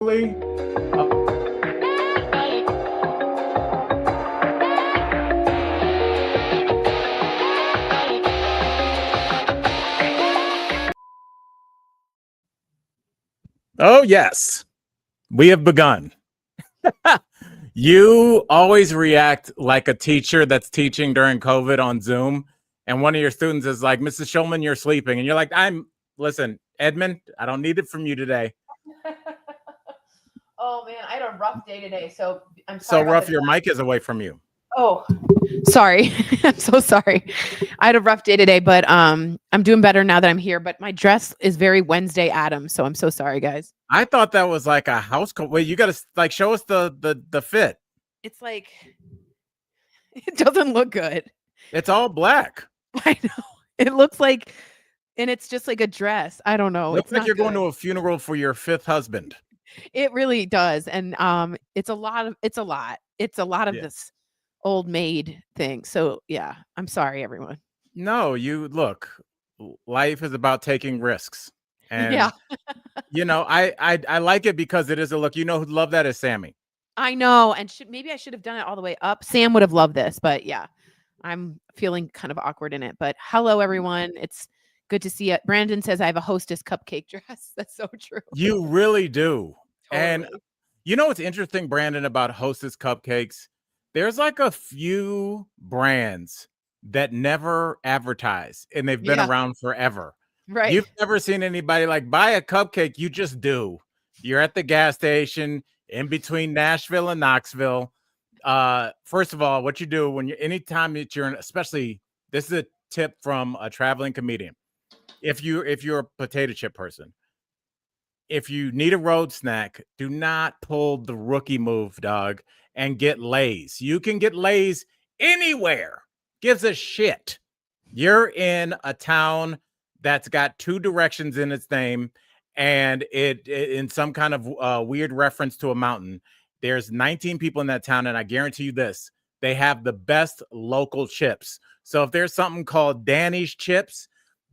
Oh, yes, we have begun. You always react like a teacher that's teaching during COVID on Zoom, and one of your students is like, Mrs. Schulman, you're sleeping. And you're like, listen, Edmund, I don't need it from you today. Oh, man, I had a rough day today, so I'm sorry. So rough, your mic is away from you. Oh, sorry. I'm so sorry. I had a rough day today, but I'm doing better now that I'm here. But my dress is very Wednesday Addams, so I'm so sorry, guys. I thought that was like a house coat. Wait, you got to like show us the fit. It's like, it doesn't look good. It's all black. I know. It looks like, and it's just like a dress. I don't know. Looks it's like not you're good. going to a funeral for your fifth husband. It really does. And it's a lot of this old maid thing. So yeah, I'm sorry, everyone. No, you look, life is about taking risks. And yeah, you know, I like it because it is a look. You know who'd love that is Sammy. I know. And maybe I should have done it all the way up. Sam would have loved this, but yeah, I'm feeling kind of awkward in it. But hello, everyone. It's good to see it. Brandon says I have a hostess cupcake dress. That's so true. You really do. Totally. And you know what's interesting, Brandon, about hostess cupcakes? There's like a few brands that never advertise and they've been around forever. Right. You've never seen anybody like buy a cupcake. You just do. You're at the gas station in between Nashville and Knoxville. First of all, what you do when anytime that you're in, especially this is a tip from a traveling comedian. If you're a potato chip person, if you need a road snack, do not pull the rookie move, dog, and get Lay's. You can get Lay's anywhere. Gives a shit. You're in a town that's got two directions in its name, and it in some kind of weird reference to a mountain. There's 19 people in that town, and I guarantee you this: they have the best local chips. So if there's something called Danny's chips,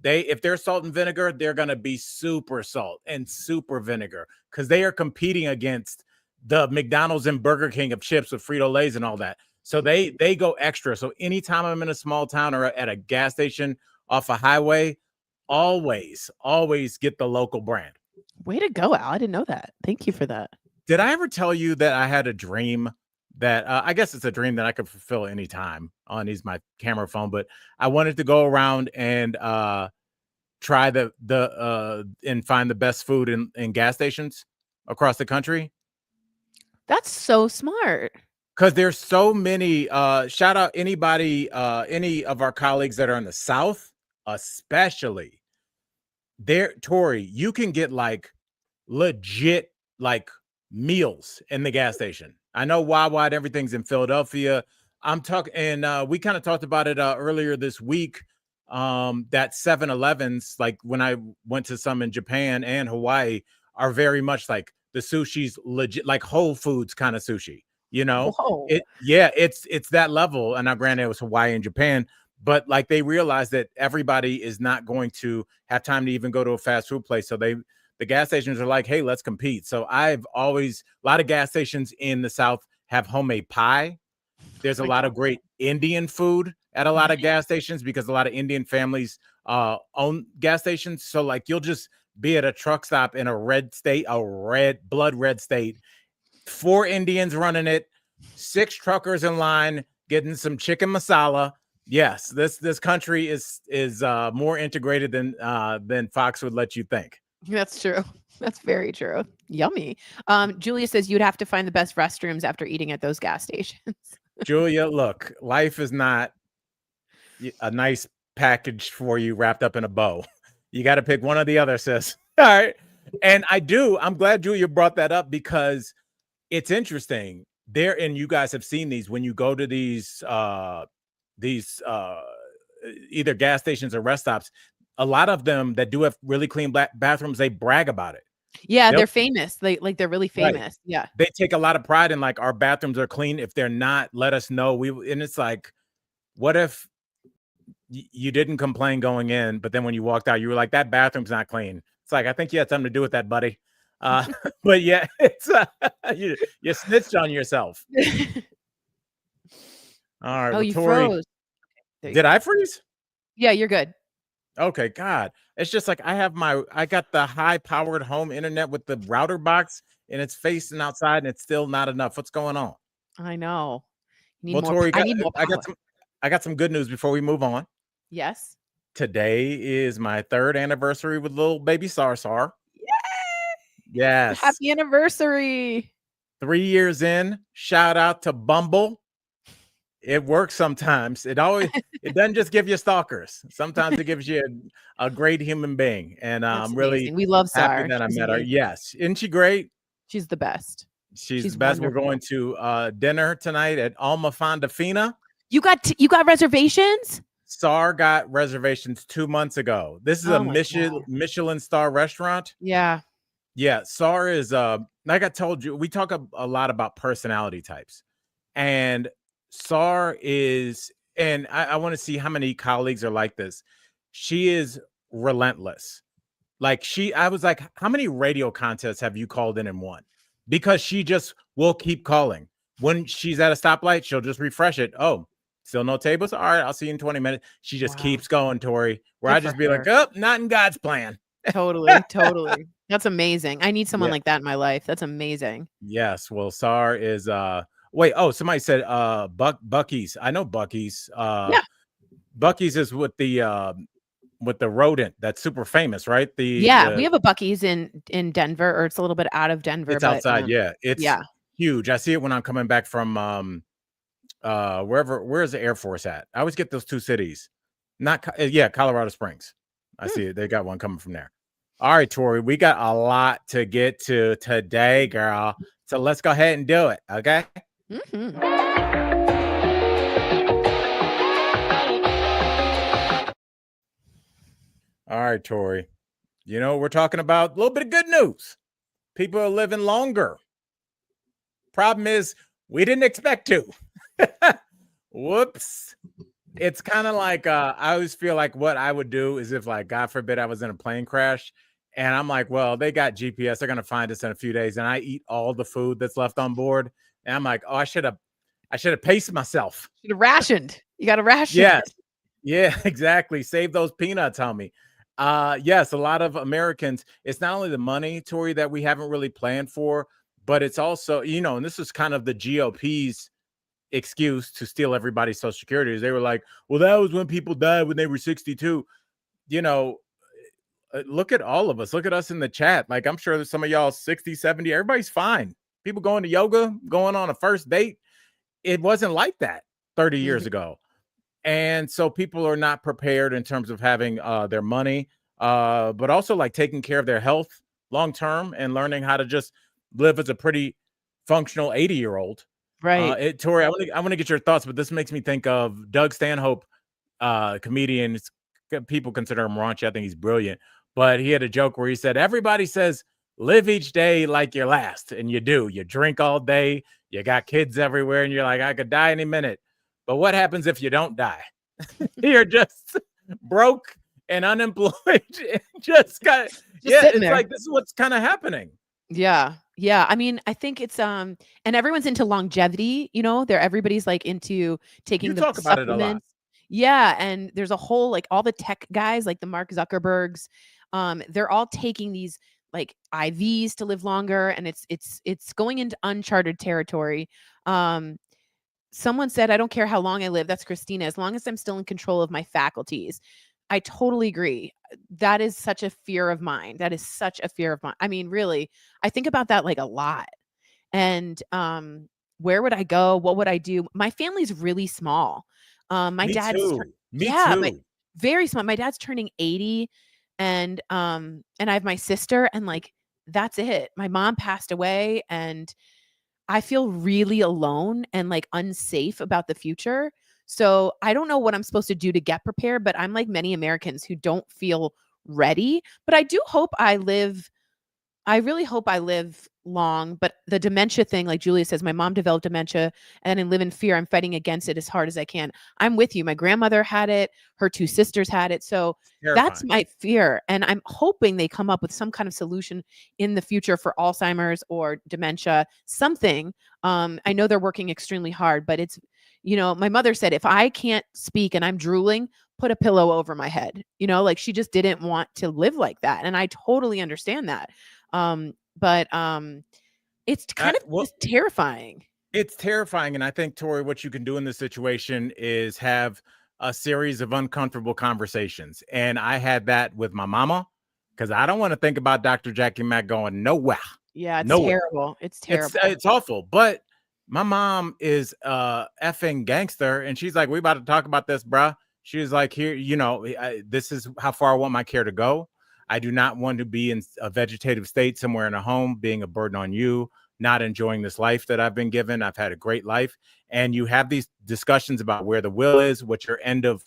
if they're salt and vinegar, they're gonna be super salt and super vinegar because they are competing against the McDonald's and Burger King of chips with Frito-Lays and all that. So they go extra. So anytime I'm in a small town or at a gas station off a highway, always get the local brand. Way to go, Al. I didn't know that. Thank you for that. Did I ever tell you that I had a dream that I guess it's a dream that I could fulfill anytime? I'll use my camera phone, but I wanted to go around and try and find the best food in gas stations across the country. That's so smart. Because there's so many. Shout out anybody, any of our colleagues that are in the South, especially. There, Tori, you can get like legit like meals in the gas station. I know Wawa, everything's in Philadelphia. I'm talking, and we kind of talked about it earlier this week. That 7-Elevens, like when I went to some in Japan and Hawaii, are very much like the sushi's legit, like Whole Foods kind of sushi. You know, it's that level. And now, granted, it was Hawaii and Japan, but like they realized that everybody is not going to have time to even go to a fast food place. So the gas stations are like, hey, let's compete. So a lot of gas stations in the South have homemade pie. There's a lot of great Indian food at a lot of gas stations because a lot of Indian families own gas stations. So like you'll just be at a truck stop in a red state, blood red state, 4 Indians running it, 6 truckers in line getting some chicken masala. Yes, this country is more integrated than Fox would let you think. That's true. That's very true. Yummy. Julia says you'd have to find the best restrooms after eating at those gas stations. Julia, look, life is not a nice package for you wrapped up in a bow. You got to pick one or the other, sis. All right. And I'm glad Julia brought that up because it's interesting there. And you guys have seen these when you go to these either gas stations or rest stops. A lot of them that do have really clean bathrooms, they brag about it. Yeah, they're famous. They're really famous. Right. Yeah. They take a lot of pride in like our bathrooms are clean. If they're not, let us know. And it's like, what if you didn't complain going in, but then when you walked out, you were like, that bathroom's not clean. It's like, I think you had something to do with that, buddy. Uh, but yeah, it's you snitched on yourself. All right. Oh, Well, you Tori, froze. There you did go. I freeze? Yeah, you're good. Okay, God. It's just like I got the high powered home internet with the router box and it's facing outside and it's still not enough. What's going on? I know. You need Well, more. Tori, I need more I got power. some good news before we move on. Yes. Today is my 3rd anniversary with little baby Sar. Yay! Yes. Happy anniversary. 3 years in. Shout out to Bumble. It works sometimes. It doesn't just give you stalkers. Sometimes it gives you a great human being. And That's I'm really amazing. We love happy Sar. that I She's met her. amazing. Yes. Isn't she great? She's the best. She's She's the best. We're wonderful. going to dinner tonight at Alma Fondafina. You got reservations? Sar got reservations 2 months ago. This is a Oh my God. Michelin star restaurant. Yeah. Yeah, SAR is like I told you, we talk a lot about personality types. And SAR is, and I want to see how many colleagues are like this. She is relentless. Like I was like, how many radio contests have you called in and won? Because she just will keep calling. When she's at a stoplight, she'll just refresh it. Oh, still no tables? All right, I'll see you in 20 minutes. She just keeps going, Tori, where Good I for just be like, her. oh, not in God's plan. Totally. That's amazing. I need someone Yeah. like that in my life. That's amazing. Yes. Well, SAR is wait, oh, somebody said Bucky's. I know Bucky's. Yeah. Bucky's is with the rodent that's super famous, right? Yeah, we have a Bucky's in Denver, or it's a little bit out of Denver, It's but outside, yeah. It's huge. I see it when I'm coming back from where's the Air Force at? I always get those two cities. Not Colorado Springs. I see it. They got one coming from there. All right, Tori, we got a lot to get to today, girl. So let's go ahead and do it, okay? Mm-hmm. All right, Tori. You know, we're talking about a little bit of good news. People are living longer. Problem is, we didn't expect to. Whoops. It's kind of like I always feel like what I would do is if, like, God forbid, I was in a plane crash and I'm like, well, they got GPS, they're gonna find us in a few days, and I eat all the food that's left on board, and I'm like, oh, I should have paced myself. Should have rationed. You got to ration. Yes. Yeah, exactly. Save those peanuts, homie. Yes, a lot of Americans, it's not only the money, Tori, that we haven't really planned for, but it's also, and this is kind of the GOP's excuse to steal everybody's Social Security. They were like, well, that was when people died when they were 62. Look at all of us. Look at us in the chat. Like, I'm sure there's some of y'all 60, 70. Everybody's fine. People going to yoga, going on a first date. It wasn't like that 30 years ago. And so people are not prepared in terms of having their money, but also like taking care of their health long term and learning how to just live as a pretty functional 80-year-old. Right. Tori, I want to get your thoughts, but this makes me think of Doug Stanhope, comedian. People consider him raunchy. I think he's brilliant. But he had a joke where he said, everybody says, live each day like your last. And you do. You drink all day. You got kids everywhere. And you're like, I could die any minute. But what happens if you don't die? You're just broke and unemployed. Just got it's there. like this is what's kind of happening. Yeah. I mean, I think it's and everyone's into longevity. Everybody's like into taking the talk about it a lot. Yeah, and there's a whole like all the tech guys, like the Mark Zuckerbergs, they're all taking these like IVs to live longer, and it's going into uncharted territory. Someone said, I don't care how long I live. That's Christina. As long as I'm still in control of my faculties. I totally agree. That is such a fear of mine. I mean, really, I think about that like a lot. And where would I go? What would I do? My family's really small. My dad's Me too. Very small. My dad's turning 80, and I have my sister, and like that's it. My mom passed away, and I feel really alone and like unsafe about the future. So I don't know what I'm supposed to do to get prepared, but I'm like many Americans who don't feel ready. But I do hope I really hope I live long, but the dementia thing, like Julia says, my mom developed dementia and I live in fear. I'm fighting against it as hard as I can. I'm with you. My grandmother had it. Her 2 sisters had it. So that's Terrifying. my fear. And I'm hoping they come up with some kind of solution in the future for Alzheimer's or dementia, something. I know they're working extremely hard, but it's, my mother said, if I can't speak and I'm drooling, put a pillow over my head, like she just didn't want to live like that. And I totally understand that. But it's kind of Well, just terrifying. it's terrifying. And I think, Tori, what you can do in this situation is have a series of uncomfortable conversations. And I had that with my mama because I don't want to think about Dr. Jackie Mack going nowhere. Yeah, it's Nowhere. terrible. It's terrible. It's awful. But my mom is effing gangster. And she's like, we about to talk about this, bruh. She was like, here, this is how far I want my care to go. I do not want to be in a vegetative state somewhere in a home, being a burden on you, not enjoying this life that I've been given. I've had a great life. And you have these discussions about where the will is, what your end of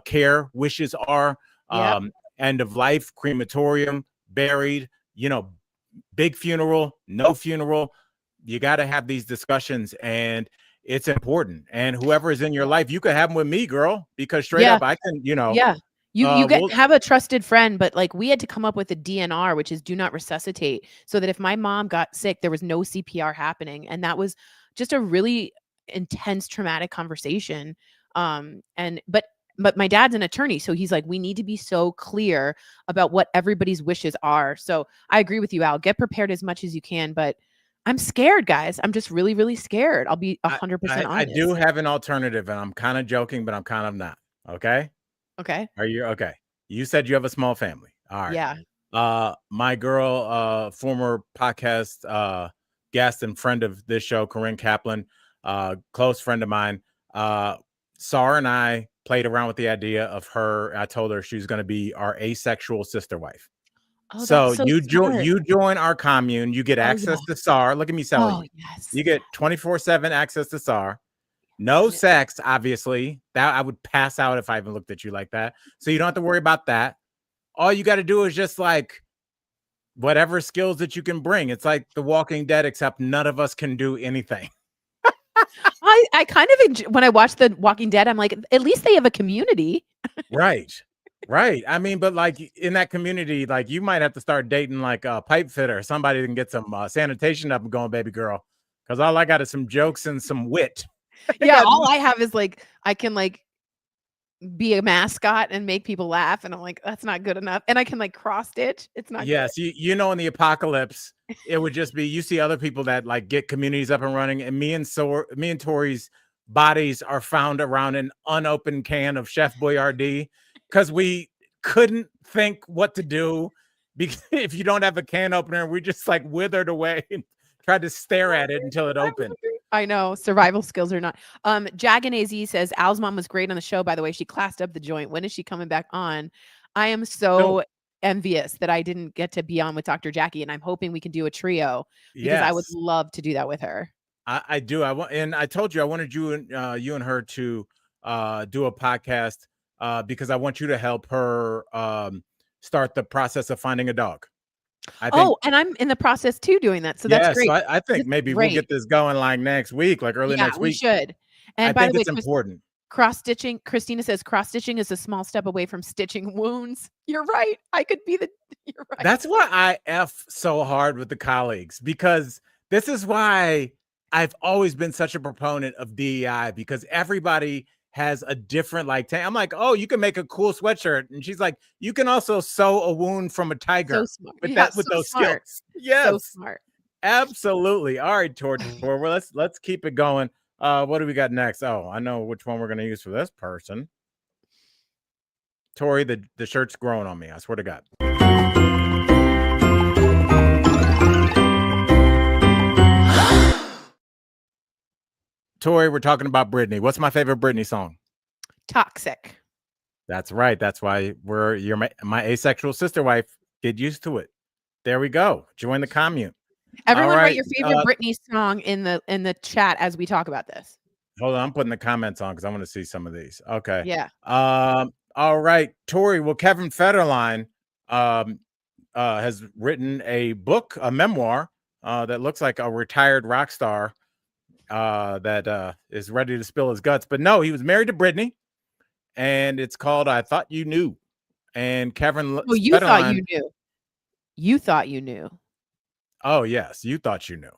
care wishes are, Yep. end of life, crematorium, buried, big funeral, no funeral. You got to have these discussions, and it's important. And whoever is in your life, you could have them with me, girl, because straight up, I can, Yeah. You have a trusted friend, but like we had to come up with a DNR, which is do not resuscitate, so that if my mom got sick, there was no CPR happening. And that was just a really intense, traumatic conversation. But my dad's an attorney, so he's like, we need to be so clear about what everybody's wishes are. So I agree with you, Al. Get prepared as much as you can, but I'm scared, guys. I'm just really, really scared. I'll be 100% honest. I do have an alternative, and I'm kind of joking, but I'm kind of not. Okay. Okay. Are you okay? You said you have a small family. All right. Yeah. My girl, former podcast guest and friend of this show, Corinne Kaplan, close friend of mine, Sarah and I played around with the idea of her. I told her she was going to be our asexual sister wife. Oh, So that's you join our commune, you get access to SAR. Look at me selling you. Yes. You get 24/7 access to SAR. No sex, obviously. That I would pass out if I even looked at you like that. So you don't have to worry about that. All you got to do is just like whatever skills that you can bring. It's like The Walking Dead, except none of us can do anything. I kind of enjoy, when I watch The Walking Dead, I'm like, at least they have a community. Right. I mean, but like in that community, like you might have to start dating like a pipe fitter, somebody that can get some sanitation up and going, baby girl. Because all I got is some jokes and some wit. Yeah, all I have is like I can like be a mascot and make people laugh, and I'm like, that's not good enough. And I can like cross stitch. It's not. Yes, good. in the apocalypse, it would just be you see other people that like get communities up and running, and me and Tori's bodies are found around an unopened can of Chef Boyardee because we couldn't think what to do because if you don't have a can opener, we just like withered away and tried to stare at it until it opened. I know survival skills are not. Jagan AZ says Al's mom was great on the show. By the way, she classed up the joint. When is she coming back on? I am so envious that I didn't get to be on with Dr. Jackie, and I'm hoping we can do a trio because I would love to do that with her. I do. And I told you I wanted you and her to do a podcast because I want you to help her start the process of finding a dog. And I'm in the process too doing that. So that's great. So I think maybe we'll get this going like next week, like early next week. We should. And I by think the way, it's important. Cross-stitching, Christina says cross-stitching is a small step away from stitching wounds. You're right. You're right. That's why I F so hard with the colleagues, because this is why I've always been such a proponent of DEI, because everybody has a different I'm like, oh, you can make a cool sweatshirt. And she's like, you can also sew a wound from a tiger. So smart. With those skills. Yes. So smart. Absolutely. All right, Tor. Well, let's keep it going. What do we got next? Oh, I know which one we're going to use for this person. Tori, the shirt's growing on me. I swear to God. Tori, we're talking about Britney. What's my favorite Britney song? Toxic. That's right. That's why you're my asexual sister wife. Get used to it. There we go. Join the commune. Everyone write your favorite Britney song in the chat as we talk about this. Hold on, I'm putting the comments on because I want to see some of these. Okay. Yeah. All right, Tori. Well, Kevin Federline has written a book, a memoir that looks like a retired rock star that is ready to spill his guts. But no, he was married to Britney, and it's called "I Thought You Knew." And Kevin Oh, you thought Federline. you knew. You thought you knew. Oh yes, you thought you knew.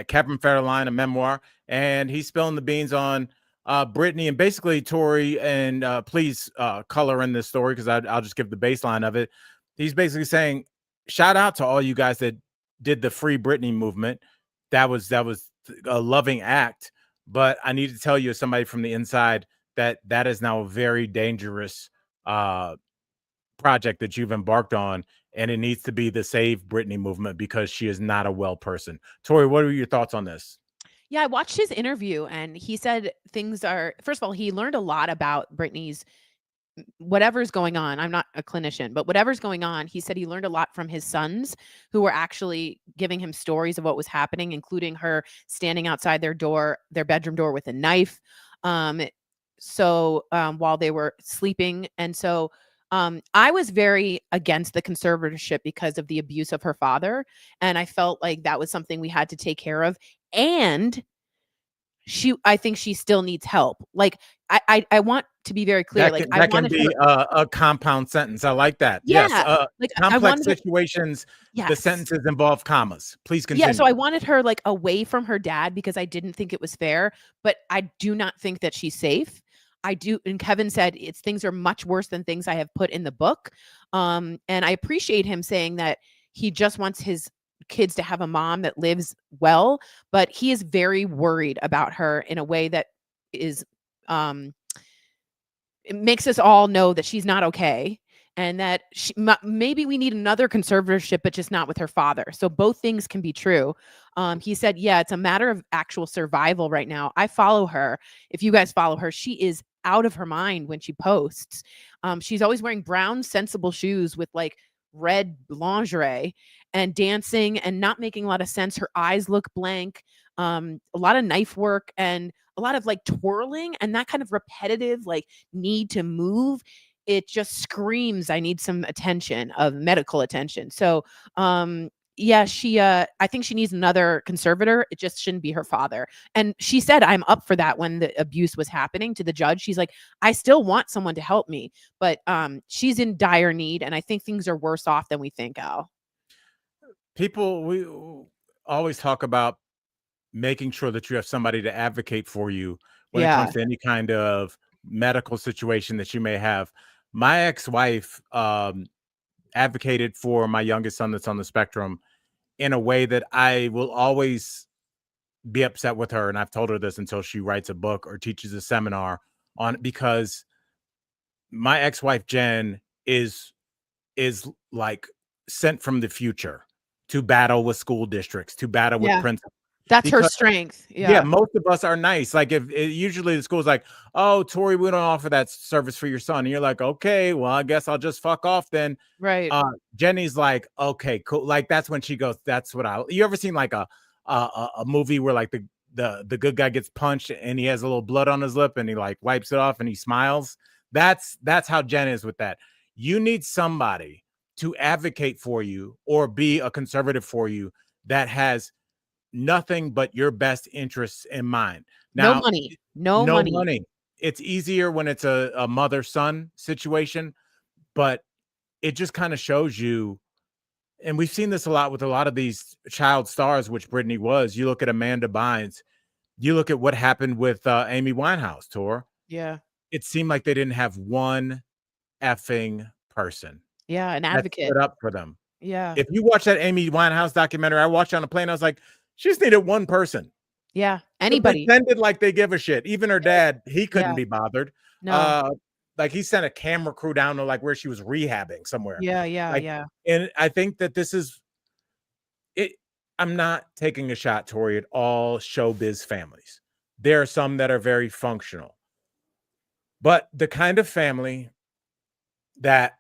Kevin Federline, a memoir, and he's spilling the beans on Britney and basically Tori. And please color in this story because I'll just give the baseline of it. He's basically saying, shout out to all you guys that did the Free Britney movement. That was a loving act. But I need to tell you, as somebody from the inside, that is now a very dangerous project that you've embarked on, and it needs to be the Save Britney movement because she is not a well person. Tori, what are your thoughts on this? Yeah, I watched his interview and he said things are first of all, he learned a lot about Britney's whatever's going on. I'm not a clinician, but whatever's going on, he said he learned a lot from his sons who were actually giving him stories of what was happening, including her standing outside their bedroom door with a knife. Um, while they were sleeping. And so I was very against the conservatorship because of the abuse of her father. And I felt like that was something we had to take care of. And I think she still needs help. Like I want to be very clear. Like I That can wanted her. be a compound sentence. I like that. Yes, Yeah. Like I complex wanted her. situations, the Yes. sentences involve commas. Please Yeah, so continue. I wanted her, like, away from her dad because I didn't think it was fair, but I do not think that she's safe. I do, and Kevin said it's things are much worse than things I have put in the book. And I appreciate him saying that he just wants his kids to have a mom that lives well, but he is very worried about her in a way that is, um it makes us all know that she's not okay and that maybe we need another conservatorship, but just not with her father. So both things can be true. He said, yeah, it's a matter of actual survival right now. I follow her. If you guys follow her, she is out of her mind when she posts. She's always wearing brown, sensible shoes with like red lingerie and dancing and not making a lot of sense. Her eyes look blank. A lot of knife work and a lot of like twirling and that kind of repetitive, like need to move. It just screams, I need some attention of medical attention. So, yeah, I think she needs another conservator. It just shouldn't be her father. And she said, I'm up for that when the abuse was happening to the judge. She's like, I still want someone to help me, but she's in dire need. And I think things are worse off than we think, Al. People, we always talk about making sure that you have somebody to advocate for you when it Yeah. comes to any kind of medical situation that you may have. My ex-wife advocated for my youngest son that's on the spectrum in a way that I will always be upset with her. And I've told her this until she writes a book or teaches a seminar on it, because my ex-wife Jen is like sent from the future to battle with school districts, to battle with Yeah. principals. That's her Because strength. yeah, Yeah. most of us are nice. Like if usually the school's like, "Oh, Tori, we don't offer that service for your son," and you're like, "Okay, well, I guess I'll just fuck off then." Right. Jenny's like, "Okay, cool." Like that's when she goes, "That's what I." You ever seen like a movie where like the good guy gets punched and he has a little blood on his lip and he like wipes it off and he smiles? That's how Jen is with that. You need somebody to advocate for you or be a conservative for you that has nothing but your best interests in mind. No Now, money. No no money. money. It's easier when it's a mother-son situation, but it just kind of shows you, and we've seen this a lot with a lot of these child stars, which Britney was. You look at Amanda Bynes, you look at what happened with Amy Winehouse tour. Yeah. It seemed like they didn't have one effing person Yeah. An that advocate. stood up for them. Yeah. If you watch that Amy Winehouse documentary, I watched it on a plane. I was like, she just needed one person Yeah. who Anybody. pretended like they give a shit. Even her dad, he couldn't Yeah. be bothered. No. Uh, like he sent a camera crew down to like where she was rehabbing somewhere. Yeah. Yeah. Like, Yeah. and I think that this is it. I'm not taking a shot, Tori, at all showbiz families. There are some that are very functional, but the kind of family that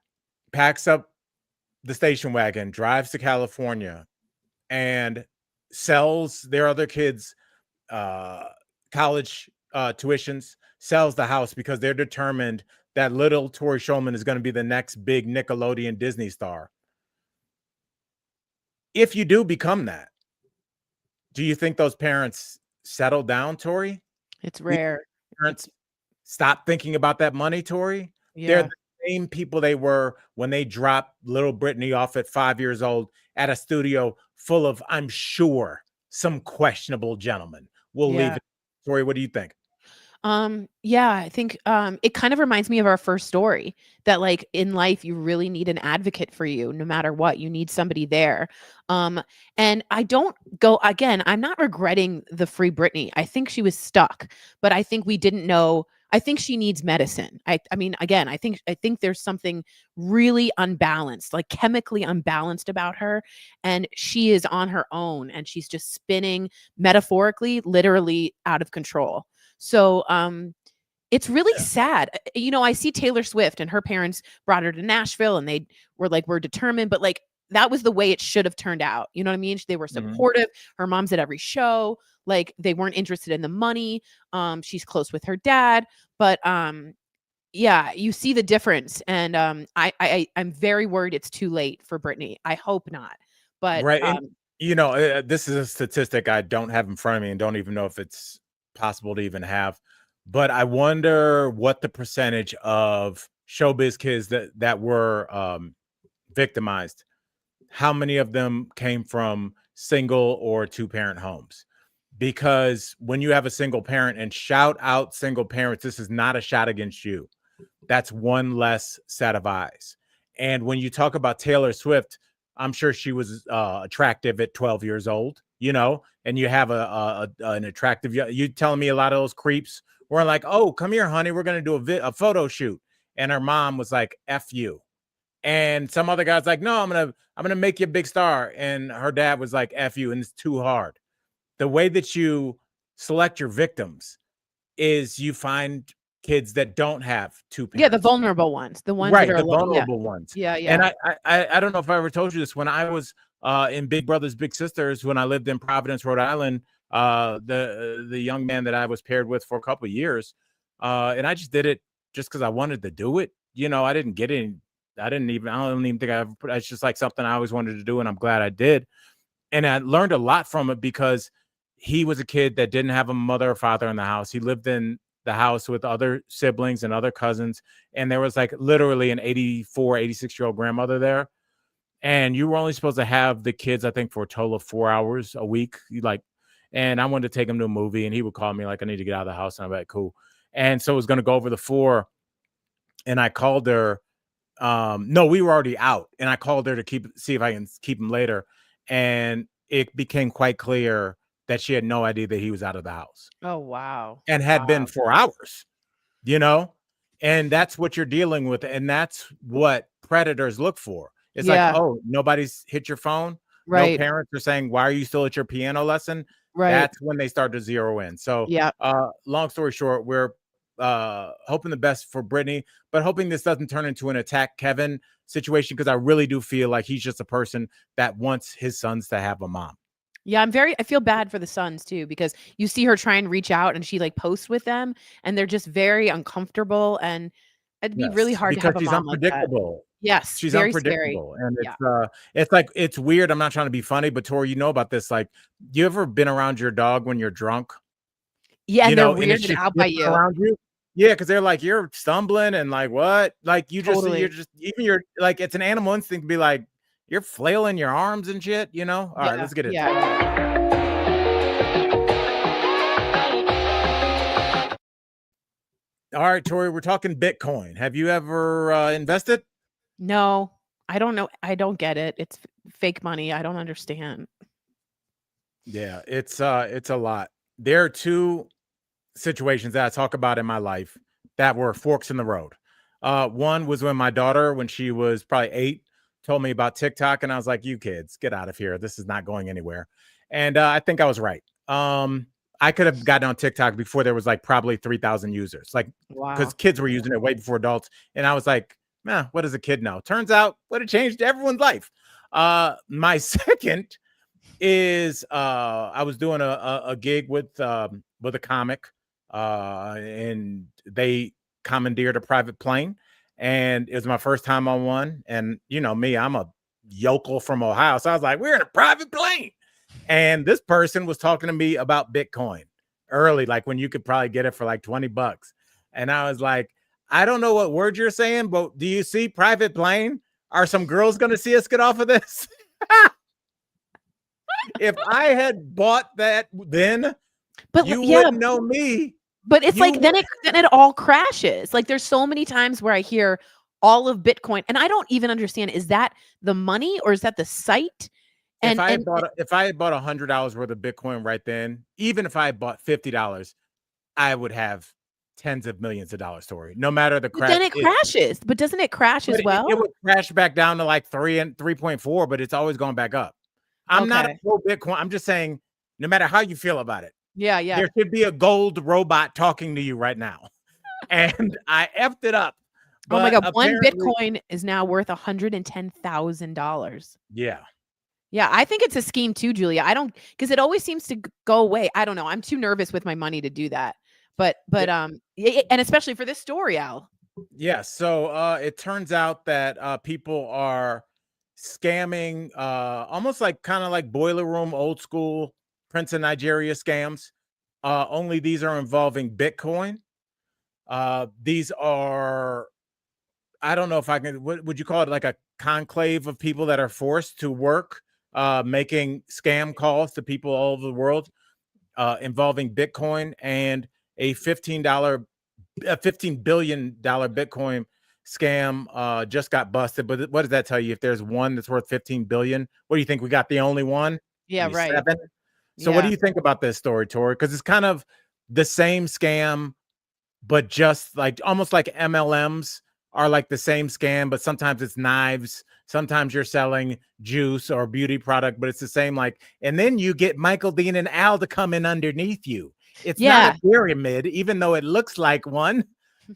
packs up the station wagon, drives to California, and sells their other kids uh, college tuitions, sells the house because they're determined that little Tori Shulman is going to be the next big Nickelodeon Disney star. if you do become that, do you think those parents settle down, Tori? It's Do you rare. think parents stop thinking about that money, Tori? They're Yeah. the same people they were when they dropped little Britney off at 5 years old at a studio full of, I'm sure, some questionable gentlemen. We'll leave Yeah. it. Tori, what do you think? Yeah, I think it kind of reminds me of our first story that like in life you really need an advocate for you no matter what. You need somebody there. Um and I don't go again, I'm not regretting the free Britney. I think she was stuck, but I think we didn't know. I think she needs medicine. I mean again, I think there's something really unbalanced, like chemically unbalanced about her, and she is on her own and she's just spinning metaphorically, literally out of control. So, it's really Yeah. sad. I see Taylor Swift and her parents brought her to Nashville and they were like, we're determined, but like that was the way it should have turned out. You know what I mean? They were Mhm. supportive. Her mom's at every show. Like they weren't interested in the money. She's close with her dad, but yeah, you see the difference. And I'm very worried it's too late for Britney. I hope not. But Right, and, this is a statistic I don't have in front of me and don't even know if it's possible to even have, but I wonder what the percentage of showbiz kids that were, victimized, how many of them came from single or two-parent homes? Because when you have a single parent, and shout out single parents, this is not a shot against you. That's one less set of eyes. And when you talk about Taylor Swift, I'm sure she was attractive at 12 years old, and you have an attractive, you telling me a lot of those creeps were like, oh, come here, honey, we're going to do a photo shoot. And her mom was like, F you. And some other guy's like, no, I'm gonna make you a big star. And her dad was like, F you, and it's too hard. The way that you select your victims is you find kids that don't have two yeah, the parents. vulnerable ones, the ones that Right, are the alone. Yeah. vulnerable ones. Yeah. And Yeah. I don't know if I ever told you this. When I was in Big Brothers Big Sisters, when I lived in Providence, Rhode Island, the young man that I was paired with for a couple of years, and I just did it just because I wanted to do it. I didn't get any. I don't even think I ever put. It's just like something I always wanted to do, and I'm glad I did. And I learned a lot from it because he was a kid that didn't have a mother or father in the house. He lived in the house with other siblings and other cousins. And there was like literally an 84, 86-year-old grandmother there. And you were only supposed to have the kids, I think, for a total of 4 hours a week. And I wanted to take him to a movie, and he would call me like, I need to get out of the house. And I'm like, cool. And so it was going to go over the 4. And I called her. No, we were already out. And I called her to see if I can keep him later. And it became quite clear that she had no idea that he was out of the house Oh, wow. and had been Wow. 4 hours, you know? And that's what you're dealing with. And that's what predators look for. It's like, Yeah. oh, nobody's hit your phone. No Right. parents are saying, why are you still at your piano lesson? Right. That's when they start to zero in. So, Yeah. long story short, we're hoping the best for Britney, but hoping this doesn't turn into an attack Kevin situation, because I really do feel like he's just a person that wants his sons to have a mom. Yeah, I feel bad for the sons too, because you see her try and reach out and she like posts with them and they're just very uncomfortable, and it'd be really Yes, hard to because have a she's mom like that. unpredictable. Yes, She's very scary. unpredictable, and Yeah. it's like it's weird. I'm not trying to be funny, but Tori, you know about this. Like, you ever been around your dog when you're drunk? Yeah, and they're And it's weirded just out by different you. around you. Yeah, because they're like, you're stumbling and like what? Like you're Totally. just even you're like it's an animal instinct to be like you're flailing your arms and shit. All right, Yeah. let's get into Yeah, it. yeah. All right, Tori, we're talking Bitcoin. Have you ever invested? No, I don't know. I don't get it. It's fake money. I don't understand. Yeah, it's a lot. There are two situations that I talk about in my life that were forks in the road. One was when my daughter, when she was probably 8, told me about TikTok, and I was like, "You kids, get out of here. This is not going anywhere." And I think I was right. I could have gotten on TikTok before there was like probably 3,000 users, like because Wow. kids were using it way before adults. And I was like, "Man, what does a kid know?" Turns out, what it changed everyone's life. My second is I was doing a gig with a comic, and they commandeered a private plane, and it was my first time on one. And you know me, I'm a yokel from Ohio. So I was like, we're in a private plane. And this person was talking to me about Bitcoin early, like when you could probably get it for like $20. And I was like, I don't know what word you're saying, but do you see private plane? Are some girls going to see us get off of this? If I had bought that then, But you yeah, wouldn't know me. but it's You like then it all crashes. Like there's so many times where I hear all of Bitcoin and I don't even understand, is that the money or is that the site? if I had And bought $100 worth of Bitcoin right then, even if I had bought $50, I would have tens of millions of dollars, Tori. No matter the but then crash. it crashes. But doesn't it crash as well? It would crash back down to like 3 and 3.4, but it's always going back up. I'm not a Okay. pro Bitcoin. I'm just saying, no matter how you feel about it, Yeah, yeah. there should be a gold robot talking to you right now. And I effed it up. Oh my But God. One apparently, Bitcoin is now worth $110,000. yeah. Yeah, I think it's a scheme too, Julia. I don't, because it always seems to go away. I don't know. I'm too nervous with my money to do that. But and especially for this story, Al. Yeah, so it turns out that people are scamming almost like kind of like boiler room old school Prince of Nigeria scams. Only these are involving Bitcoin. These are, I don't know if I can, what would you call it, like a conclave of people that are forced to work making scam calls to people all over the world involving Bitcoin, and a $15 billion Bitcoin scam just got busted. But what does that tell you? If there's one that's worth 15 billion, what do you think? We got the only one? Yeah, Maybe right. 7. So what do Yeah. you think about this story, Tori? Because it's kind of the same scam, but just like almost like MLMs are like the same scam, but sometimes it's knives, sometimes you're selling juice or beauty product, but it's the same. Like, and then you get Michael Dean and Al to come in underneath you. It's not Yeah. a pyramid, even though it looks like one.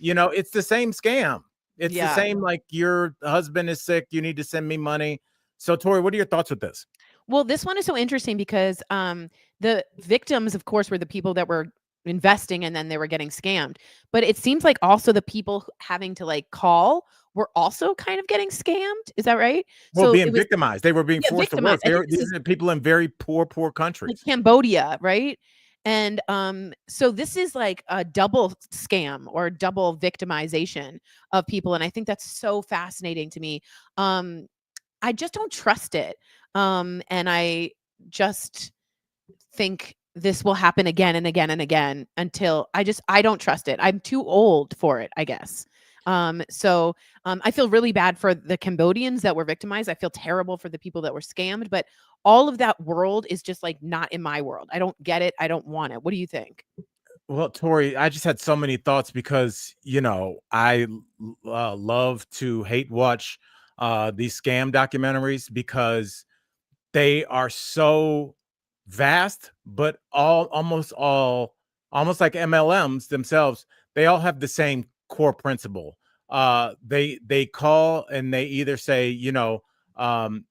It's the same scam. It's the Yeah. same, like your husband is sick, you need to send me money. So Tori, what are your thoughts with this? Well, this one is so interesting because the victims, of course, were the people that were investing and then they were getting scammed. But it seems like also the people having to like call were also kind of getting scammed. Is that right? Well, So it being was, victimized. They were being yeah, forced to work. victimized. I think this These is are people in very poor like countries. Cambodia, right? And so this is like a double scam or double victimization of people. And I think that's so fascinating to me. I just don't trust it. And I just think this will happen again and again and again until I don't trust it. I'm too old for it, I guess. I feel really bad for the Cambodians that were victimized. I feel terrible for the people that were scammed, but all of that world is just like not in my world. I don't get it. I don't want it. What do you think? Well, Tori, I just had so many thoughts because, I love to hate watch these scam documentaries because they are so vast, but almost like MLMs themselves, they all have the same core principle. They call and they either say, um,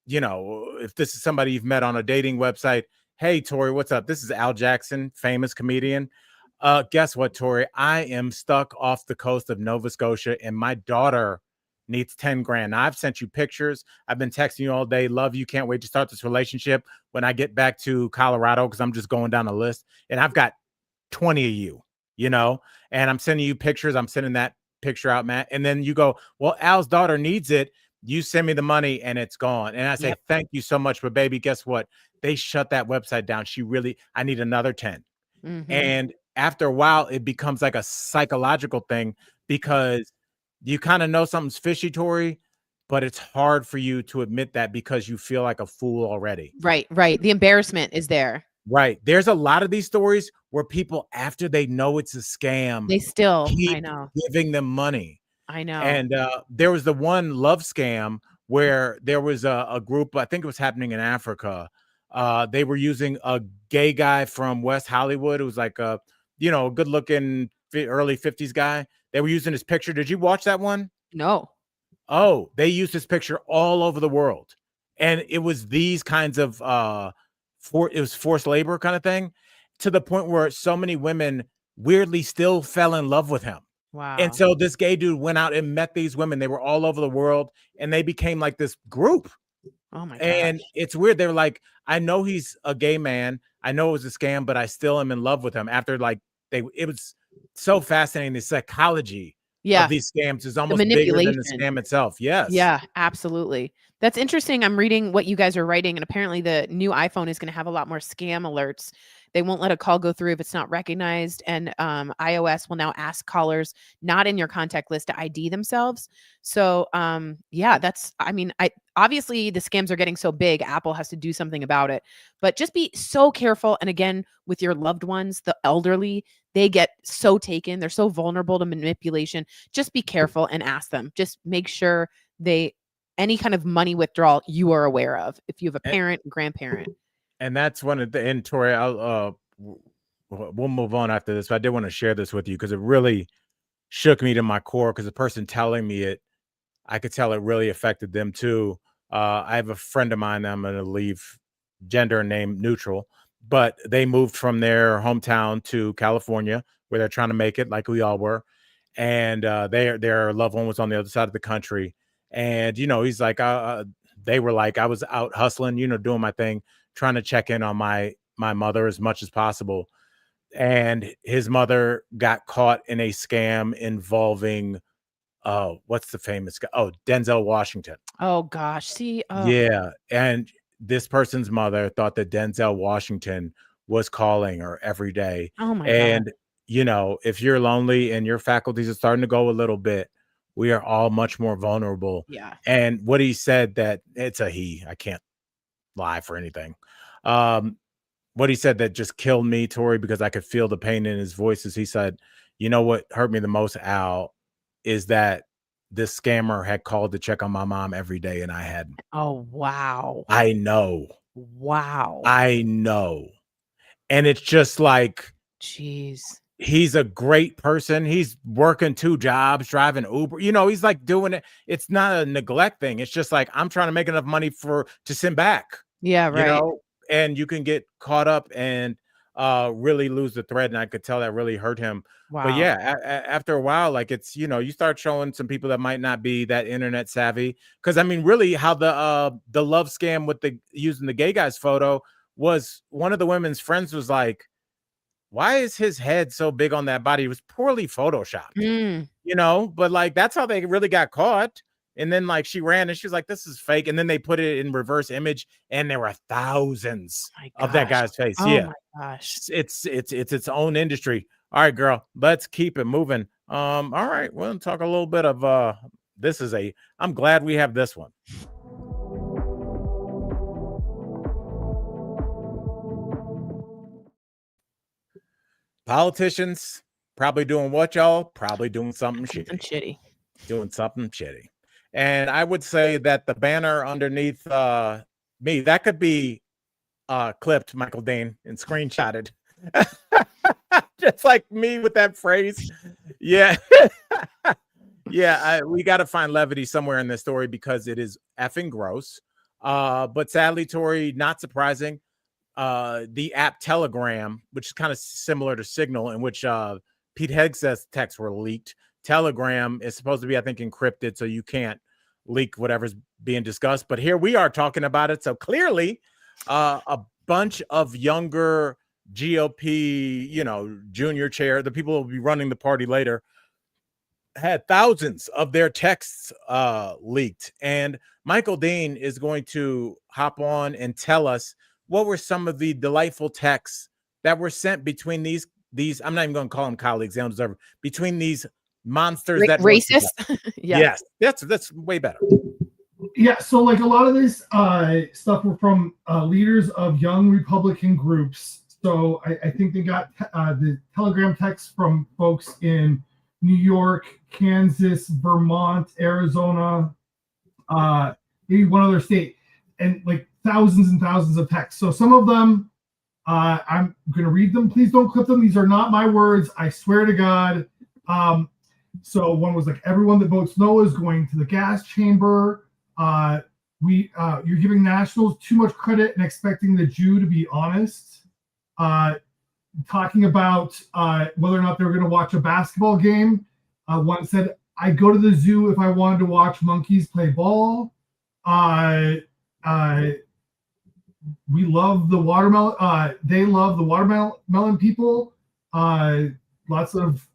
if this is somebody you've met on a dating website, hey, Tori, what's up? This is Al Jackson, famous comedian. Guess what, Tori? I am stuck off the coast of Nova Scotia and my daughter needs 10 grand. Now, I've sent you pictures. I've been texting you all day. Love you. Can't wait to start this relationship when I get back to Colorado because I'm just going down a list. And I've got 20 of you, and I'm sending you pictures. I'm sending that picture out, Matt. And then you go, well, Al's daughter needs it. You send me the money and it's gone. And I say, Yep. thank you so much. But baby, guess what? They shut that website down. I need another 10. Mm-hmm. And after a while, it becomes like a psychological thing because you kind of know something's fishy, Tori, but it's hard for you to admit that because you feel like a fool already. Right, right. The embarrassment is there. Right. There's a lot of these stories where people, after they know it's a scam, They still, I keep know, giving them money. I know. And there was the one love scam where there was a group, I think it was happening in Africa. They were using a gay guy from West Hollywood. It was like a, good looking early 50s guy. They were using his picture. Did you watch that one? No. Oh, they used his picture all over the world. And it was these kinds of it was forced labor kind of thing, to the point where so many women weirdly still fell in love with him. And Wow. so this gay dude went out and met these women. They were all over the world, and they became like this group. Oh my And gosh. it's weird. They were like, I know he's a gay man. I know it was a scam, but I still am in love with him. After like it was so fascinating. The psychology of Yeah. these scams is The almost bigger than the manipulation. scam itself. Yes. Yeah, absolutely. That's interesting. I'm reading what you guys are writing, and apparently the new iPhone is going to have a lot more scam alerts. They won't let a call go through if it's not recognized, and iOS will now ask callers not in your contact list to ID themselves. So, yeah, that's. I mean, I obviously the scams are getting so big. Apple has to do something about it, but just be so careful. And again, with your loved ones, the elderly, they get so taken. They're so vulnerable to manipulation. Just be careful and ask them. Just make sure they any kind of money withdrawal you are aware of if you have a parent, grandparent. And that's one of the and Tori, we'll move on after this, but I did want to share this with you because it really shook me to my core because the person telling me it, I could tell it really affected them too. I have a friend of mine, I'm going to leave gender and name neutral, but they moved from their hometown to California where they're trying to make it like we all were. And their loved one was on the other side of the country. And, he's like, they were like, I was out hustling, doing my thing, trying to check in on my mother as much as possible. And his mother got caught in a scam involving what's the famous guy? Oh, Denzel Washington. Oh gosh. See, Yeah. And this person's mother thought that Denzel Washington was calling her every day. oh my god. And, if you're lonely and your faculties are starting to go a little bit, we are all much more vulnerable. Yeah. And what he said that it's a he, I can't lie for anything. What he said that just killed me, Tori, because I could feel the pain in his voice is he said, what hurt me the most, Al, is that this scammer had called to check on my mom every day and I hadn't. Oh wow. I know. Wow. I know. And it's just like, Jeez. he's a great person. He's working 2 jobs, driving Uber. He's like doing it. It's not a neglect thing. It's just like, I'm trying to make enough money to send back, Yeah, right. and you can get caught up and really lose the thread. And I could tell that really hurt him. But Wow. yeah, after a while, like it's, you start showing some people that might not be that internet savvy. Cause I mean, really how the love scam with using the gay guy's photo was one of the women's friends was like, why is his head so big on that body? It was poorly photoshopped, Mm, but like that's how they really got caught. And then like she ran and she was like, this is fake. And then they put it in reverse image and there were thousands my of that gosh. guy's face. Oh Yeah. my gosh. It's its own industry. All right, girl, let's keep it moving. All right, we'll talk a little bit of I'm glad we have this one. Politicians probably doing what, y'all? Probably doing something Something shitty. shitty. Doing something shitty. And I would say that the banner underneath me, that could be clipped, Michael Dane, and screenshotted. Just like me with that phrase. Yeah. Yeah, we got to find levity somewhere in this story because it is effing gross. But sadly, Tori, not surprising, the app Telegram, which is kind of similar to Signal, in which Pete Hegseth's texts were leaked. Telegram is supposed to be, I think, encrypted, so you can't leak whatever's being discussed. But here we are talking about it. So clearly, a bunch of younger GOP, junior chair, the people who will be running the party later, had thousands of their texts leaked. And Michael Dean is going to hop on and tell us what were some of the delightful texts that were sent between these I'm not even going to call them colleagues, they don't deserve it, between these monsters that Racist. Yeah. Yes, that's way better. Yeah, so like a lot of this stuff were from leaders of young Republican groups. So I think they got the Telegram texts from folks in New York, Kansas, Vermont, Arizona, maybe one other state, and like thousands and thousands of texts. So some of them, I'm going to read them. Please don't clip them. These are not my words. I swear to God. So one was like, everyone that votes no is going to the gas chamber. You're giving nationals too much credit and expecting the Jew to be honest. Talking about whether or not they were going to watch a basketball game. One said, "I'd go to the zoo if I wanted to watch monkeys play ball." We love the watermelon. They love the watermelon people. Lots of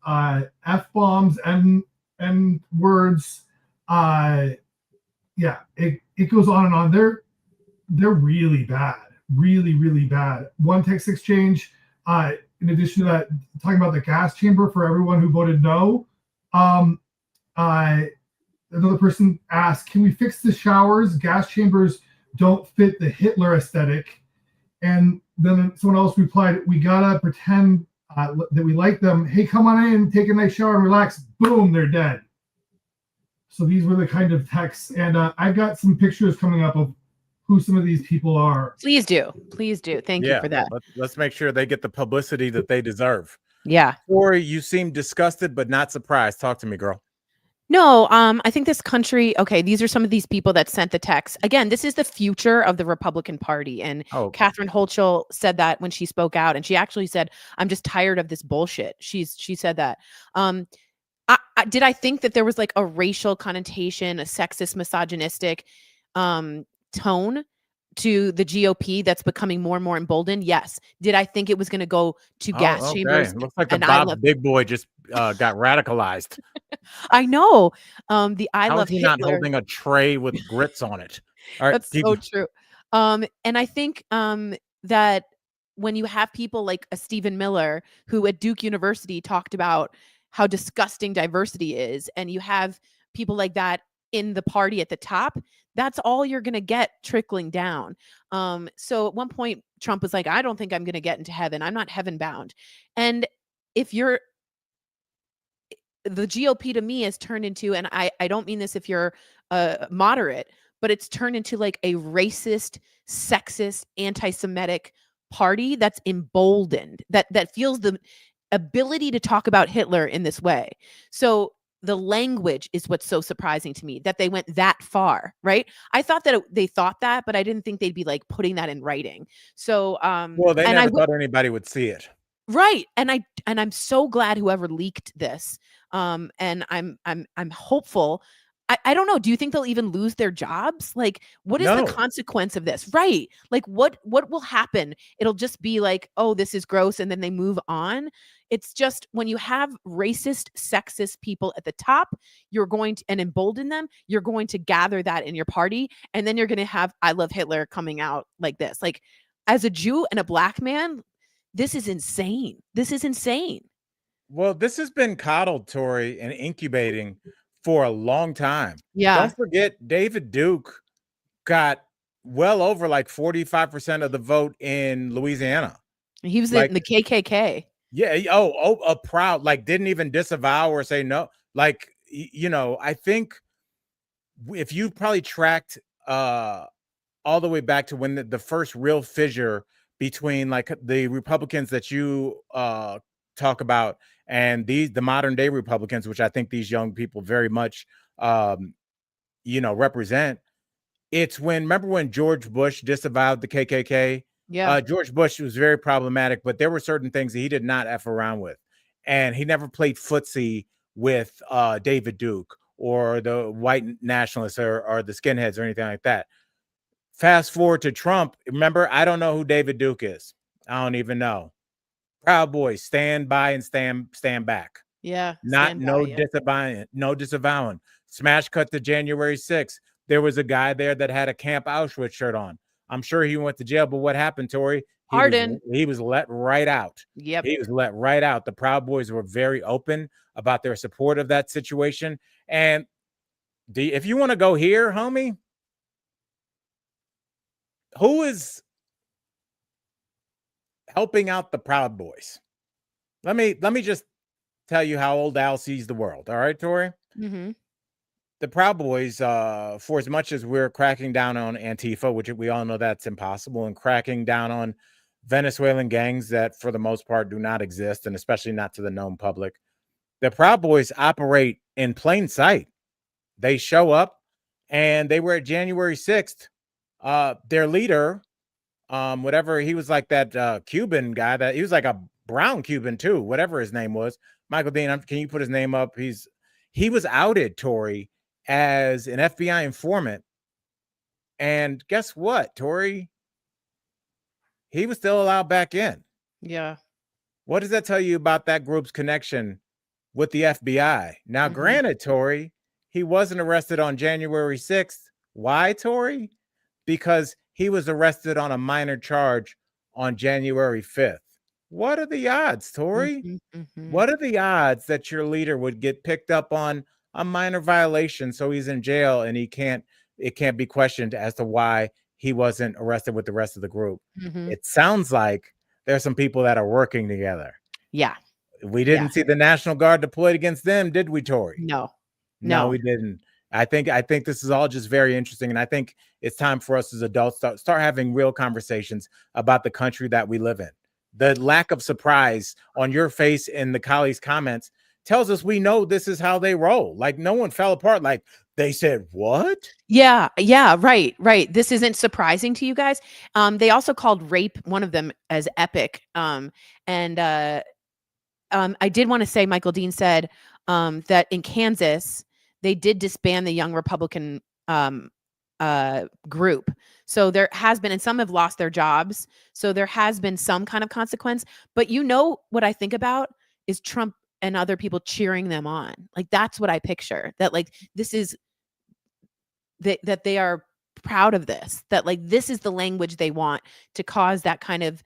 F-bombs and words. Yeah, it goes on and on. They're really bad, really bad. One text exchange, in addition to that, talking about the gas chamber for everyone who voted no. Another person asked, "Can we fix the showers? Gas chambers don't fit the Hitler aesthetic." And then someone else replied, "We gotta pretend that we like them. Hey, come on in, take a nice shower and relax." Boom, they're dead. So these were the kind of texts, and I've got some pictures coming up of who some of these people are. Please do. Thank you for that. Let's make sure they get the publicity that they deserve. Yeah. Tori, you seem disgusted but not surprised. Talk to me, girl. No, I think this country, okay, these are some of these people that sent the text. Again, this is the future of the Republican Party. And Catherine Hochul said that when she spoke out, and she actually said, "I'm just tired of this bullshit." She said that. Did I think that there was like a racial connotation, a sexist, misogynistic tone to the GOP that's becoming more and more emboldened? Yes. Did I think it was going to go to gas chambers? Looks like the Bob Big Boy just got radicalized. I know. The I How love is he Hitler. not holding a tray with grits on it? All right, that's so true. And I think that when you have people like a Stephen Miller, who at Duke University talked about how disgusting diversity is, and you have people like that in the party at the top, that's all you're going to get trickling down. So at one point, Trump was like, "I don't think I'm going to get into heaven. I'm not heaven bound." And if you're the GOP to me has turned into, and I don't mean this if you're moderate, but it's turned into like a racist, sexist, anti-Semitic party that's emboldened, that feels the ability to talk about Hitler in this way. So the language is what's so surprising to me, that they went that far, right? I thought that they thought that, but I didn't think they'd be like putting that in writing. So well, they never thought anybody would see it. Right. And I'm so glad whoever leaked this. And I'm hopeful. I don't know. Do you think they'll even lose their jobs? Like, what is the consequence of this? Right. Like, what will happen? It'll just be like, "Oh, this is gross," and then they move on. It's just when you have racist, sexist people at the top, you're going to, and embolden them, you're going to gather that in your party. And then you're going to have I love Hitler coming out like this. Like, as a Jew and a black man, this is insane. This is insane. Well, this has been coddled, Tori, and incubating for a long time. Yeah. Don't forget, David Duke got well over like 45% of the vote in Louisiana. He was in the KKK. Yeah. A proud, like, didn't even disavow or say no. Like, I think if you probably tracked all the way back to when the first real fissure between like the Republicans that you talk about and the modern day Republicans, which I think these young people very much represent. It's remember when George Bush disavowed the KKK? Yeah. George Bush was very problematic, but there were certain things that he did not F around with. And he never played footsie with David Duke or the white nationalists or the skinheads or anything like that. Fast forward to Trump. Remember, I don't know who David Duke is. I don't even know. Proud Boys, stand by and stand back. Yeah. Disavowing. Smash cut to January 6th. There was a guy there that had a Camp Auschwitz shirt on. I'm sure he went to jail, but what happened, Tori? He was let right out. Yep. He was let right out. The Proud Boys were very open about their support of that situation. And if you want to go here, homie, who is helping out the Proud Boys? Let me just tell you how old Al sees the world. All right, Tori? Mm-hmm. The Proud Boys, for as much as we're cracking down on Antifa, which we all know that's impossible, and cracking down on Venezuelan gangs that for the most part do not exist, and especially not to the known public, the Proud Boys operate in plain sight. They show up, and they were at January 6th. Their leader, whatever, he was like that Cuban guy, that he was like a brown Cuban too, whatever his name was. Michael Dean, can you put his name up? He's he was outed, Tori, as an FBI informant. And guess what, Tori? He was still allowed back in. Yeah. What does that tell you about that group's connection with the FBI? Now, granted, Tori, he wasn't arrested on January 6th. Why, Tori? Because he was arrested on a minor charge on January 5th. What are the odds, Tori? What are the odds that your leader would get picked up on a minor violation, so he's in jail and it can't be questioned as to why he wasn't arrested with the rest of the group? It sounds like there's some people that are working together. Yeah. We didn't see the National Guard deployed against them, did we, Tori? No, we didn't. I think this is all just very interesting, and I think it's time for us as adults to start having real conversations about the country that we live in. The lack of surprise on your face in the colleagues' comments tells us we know this is how they roll. Like, no one fell apart. Like, they said, what? Yeah, right. This isn't surprising to you guys. They also called rape, one of them, as epic. I did want to say, Michael Dean said that in Kansas, they did disband the Young Republican group. So there has been, and some have lost their jobs. So there has been some kind of consequence. But you know what I think about is Trump and other people cheering them on. Like, that's what I picture. That, like, this is that they are proud of this. That, like, this is the language they want to cause that kind of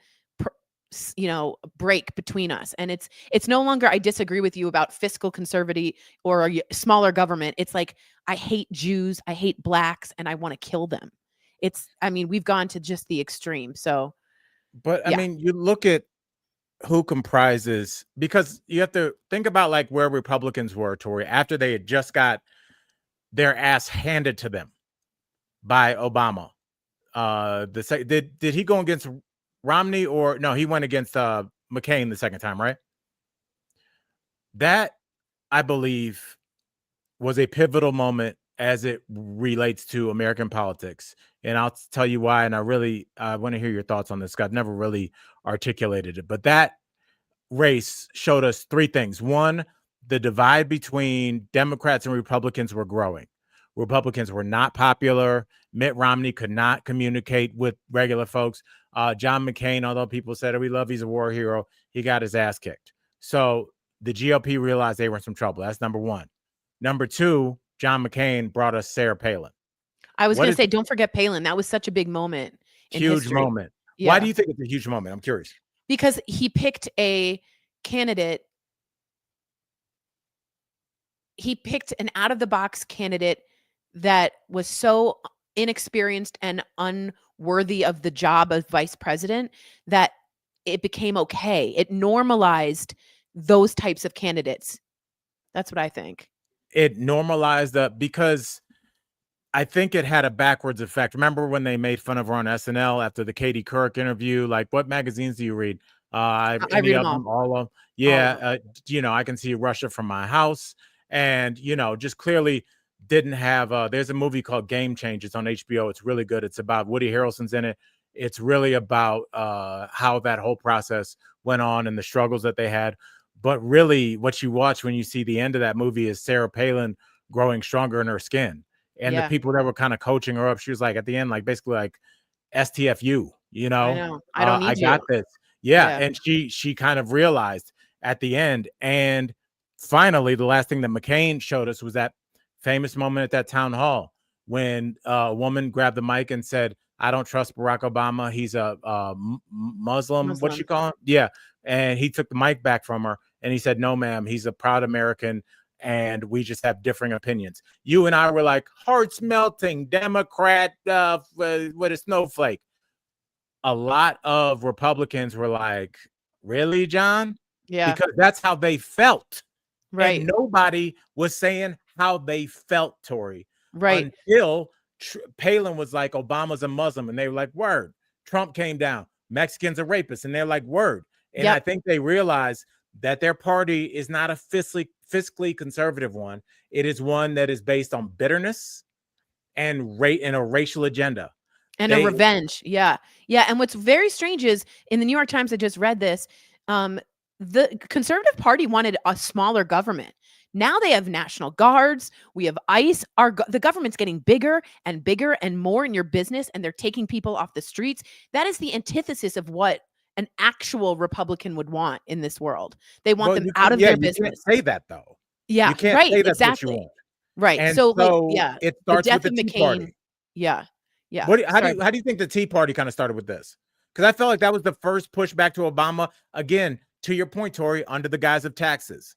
break between us. And it's no longer, I disagree with you about fiscal conservative or smaller government. It's like, I hate Jews, I hate blacks, and I want to kill them. We've gone to just the extreme. So, but I mean, you look at who comprises, because you have to think about like where Republicans were, Tori, after they had just got their ass handed to them by Obama. Did he go against Romney, or no, he went against McCain the second time, right? That, I believe, was a pivotal moment as it relates to American politics. And I'll tell you why. And I want to hear your thoughts on this. I've never really articulated it, but that race showed us three things. One, the divide between Democrats and Republicans were growing. Republicans were not popular. Mitt Romney could not communicate with regular folks. John McCain, although people said, oh, we love, he's a war hero, he got his ass kicked. So the GOP realized they were in some trouble. That's number one. Number two, John McCain brought us Sarah Palin. I was going to say, don't forget Palin. That was such a big moment. Huge moment. Yeah. Why do you think it's a huge moment? I'm curious. Because he picked a candidate. He picked an out-of-the-box candidate that was so inexperienced and unworthy of the job of vice president that it became okay. It normalized those types of candidates. That's what I think. It normalized because I think it had a backwards effect. Remember when they made fun of her on SNL after the Katie Couric interview? Like, what magazines do you read? I read them all of them. Yeah. I can see Russia from my house. And, just clearly didn't have, there's a movie called Game Changers on HBO. It's really good. It's about Woody Harrelson's in it. It's really about how that whole process went on and the struggles that they had. But really what you watch when you see the end of that movie is Sarah Palin growing stronger in her skin. And the people that were kind of coaching her up, she was like at the end, like basically like STFU, I know. I don't need I got this. Yeah. And she kind of realized at the end. And finally, the last thing that McCain showed us was that famous moment at that town hall when a woman grabbed the mic and said, I don't trust Barack Obama. He's a Muslim. What'd she call him? Yeah. And he took the mic back from her and he said, no, ma'am, he's a proud American. And we just have differing opinions. You and I were like hearts melting, Democrat, with a snowflake. A lot of Republicans were like, really, John? Yeah. Because that's how they felt. Right. And nobody was saying how they felt, Tori. Right. Until Palin was like, Obama's a Muslim. And they were like, word. Trump came down. Mexicans are rapists. And they're like, word. And I think they realized that their party is not a fiscally conservative one. It is one that is based on bitterness and a racial agenda. And a revenge. Yeah. Yeah. And what's very strange is in the New York Times, I just read this, the Conservative Party wanted a smaller government. Now they have National Guards. We have ICE. The government's getting bigger and bigger and more in your business, and they're taking people off the streets. That is the antithesis of what an actual Republican would want in this world. They want them out of their you can't business. say that though. Yeah, You can't right. say that's what you Exactly. want. Right. And So, like, so yeah, it the starts with death the of Tea McCain. Party. Yeah. Yeah. How Sorry. do you think the Tea Party kind of started with this? Because I felt like that was the first pushback to Obama. Again, to your point, Tori, under the guise of taxes.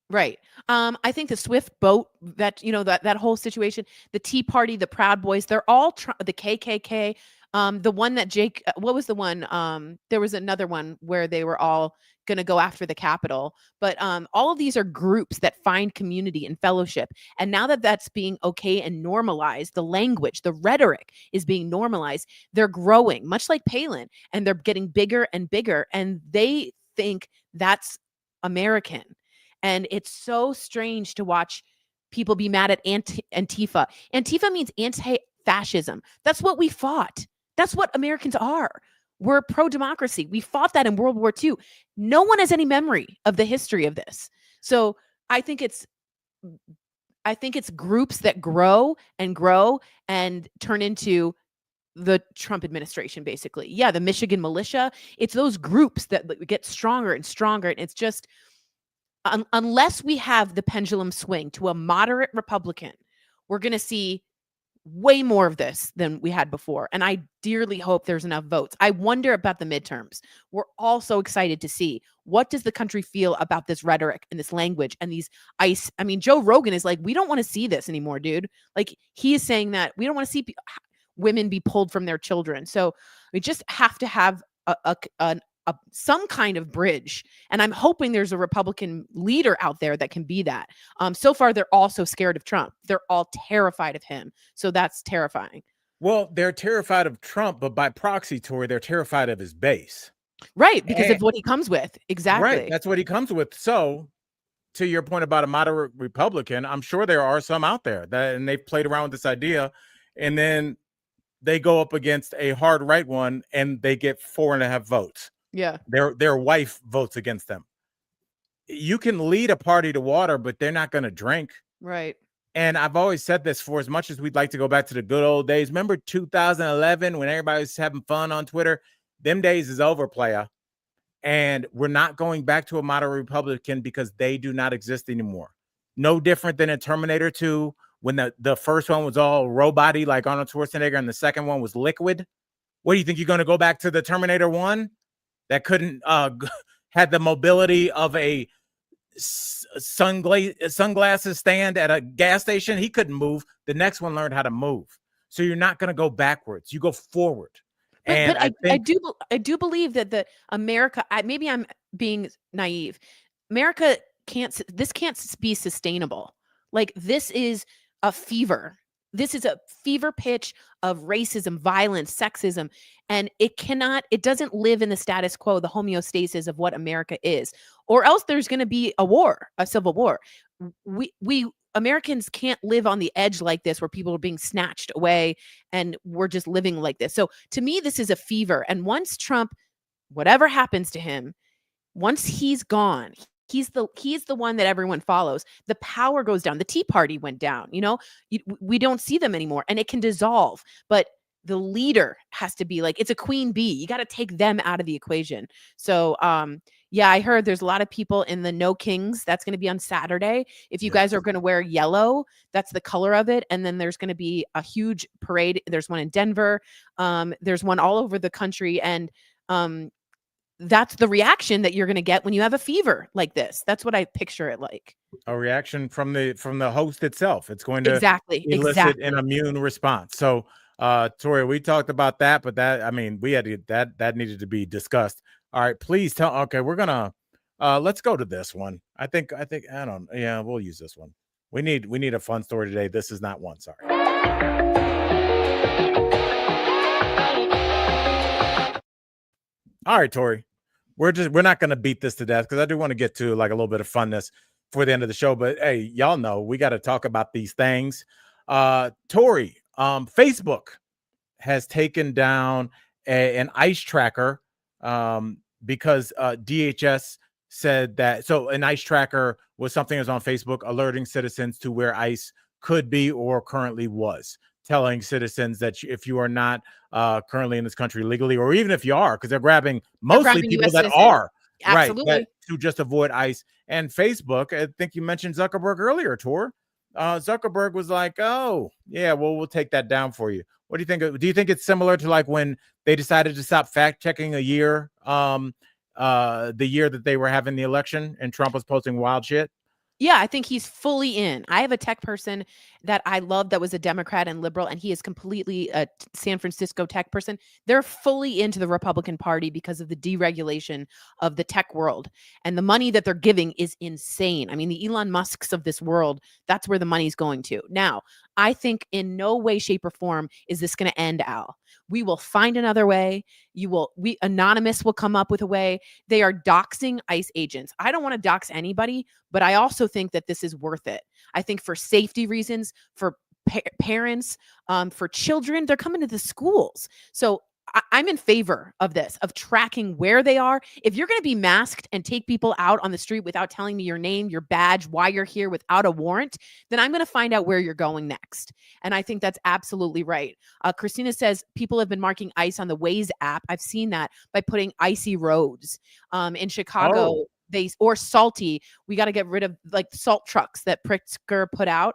Right. I think the Swift boat, that, that whole situation, the Tea Party, the Proud Boys, they're all the KKK. The one that what was the one? There was another one where they were all going to go after the Capitol. But all of these are groups that find community and fellowship. And now that that's being okay and normalized, the language, the rhetoric is being normalized. They're growing, much like Palin, and they're getting bigger and bigger. And they think that's American. And it's so strange to watch people be mad at Antifa. Antifa means anti-fascism. That's what we fought. That's what Americans are. We're pro-democracy. We fought that in World War II. No one has any memory of the history of this. So I think it's groups that grow and turn into the Trump administration, basically. Yeah, the Michigan militia. It's those groups that get stronger and stronger. And it's just, unless we have the pendulum swing to a moderate Republican, we're going to see way more of this than we had before. And I dearly hope there's enough votes. I wonder about the midterms. We're all so excited to see, what does the country feel about this rhetoric and this language and these ICE. I mean, Joe Rogan is like, we don't want to see this anymore, dude. Like, he is saying that we don't want to see women be pulled from their children. So we just have to have some kind of bridge. And I'm hoping there's a Republican leader out there that can be that. So far, they're all so scared of Trump. They're all terrified of him. So that's terrifying. Well, they're terrified of Trump, but by proxy, Tori, they're terrified of his base. Right. Because of what he comes with. Exactly. Right. That's what he comes with. So to your point about a moderate Republican, I'm sure there are some out there and they've played around with this idea, and then they go up against a hard right one and they get 4.5 votes. Yeah. Their wife votes against them. You can lead a party to water, but they're not going to drink. Right. And I've always said this, for as much as we'd like to go back to the good old days. Remember 2011 when everybody was having fun on Twitter? Them days is over, playa. And we're not going back to a moderate Republican because they do not exist anymore. No different than in Terminator 2 when the first one was all robot-y like Arnold Schwarzenegger and the second one was liquid. What do you think? You're going to go back to the Terminator 1 that couldn't had the mobility of a sunglasses stand at a gas station? He couldn't move. The next one learned how to move. So you're not going to go backwards. You go forward. But I do believe that the America, maybe I'm being naive. America can't be sustainable. Like, this is a fever. This is a fever pitch of racism, violence, sexism, and it doesn't live in the status quo, the homeostasis of what America is, or else there's going to be a civil war. We Americans can't live on the edge like this, where people are being snatched away and we're just living like this. So to me, this is a fever. And once Trump, whatever happens to him, once he's gone, he's the one that everyone follows. The power goes down. The Tea Party went down. We don't see them anymore, and it can dissolve. But the leader has to be like, it's a queen bee. You got to take them out of the equation. So, yeah, I heard there's a lot of people in the No Kings. That's going to be on Saturday. If you guys are going to wear yellow, that's the color of it. And then there's going to be a huge parade. There's one in Denver. There's one all over the country. And that's the reaction that you're going to get when you have a fever like this. That's what I picture it like. A reaction from the host itself. It's going to elicit an immune response. So, Tori, we talked about that, but that needed to be discussed. All right, please tell. Okay, we're gonna let's go to this one. I think we'll use this one. We need a fun story today. This is not one. Sorry. All right, Tori, we're not gonna beat this to death because I do want to get to like a little bit of funness for the end of the show. But hey, y'all know we got to talk about these things. Tori, Facebook has taken down an ICE tracker because DHS said that, so an ICE tracker was something that was on Facebook alerting citizens to where ICE could be or currently was, telling citizens that if you are not currently in this country legally, or even if you are, because they're grabbing mostly grabbing people US that citizens. are, right, that Absolutely. to just avoid ICE. And Facebook, I think you mentioned Zuckerberg earlier, Tor. Zuckerberg was like, oh, yeah, well, we'll take that down for you. What do you think? Do you think it's similar to like when they decided to stop fact checking a year, the year that they were having the election and Trump was posting wild shit? Yeah, I think he's fully in. I have a tech person that I love that was a Democrat and liberal, and he is completely a San Francisco tech person. They're fully into the Republican Party because of the deregulation of the tech world. And the money that they're giving is insane. I mean, the Elon Musks of this world, that's where the money's going to. Now, I think in no way, shape, or form is this going to end, Al. We will find another way. Anonymous will come up with a way. They are doxing ICE agents. I don't want to dox anybody, but I also think that this is worth it. I think for safety reasons, for parents, for children, they're coming to the schools. So I'm in favor of this, of tracking where they are. If you're going to be masked and take people out on the street without telling me your name, your badge, why you're here without a warrant, then I'm going to find out where you're going next. And I think that's absolutely right. Christina says people have been marking ICE on the Waze app. I've seen that by putting icy roads in Chicago. Oh. Or salty. We got to get rid of like salt trucks that Pritzker put out.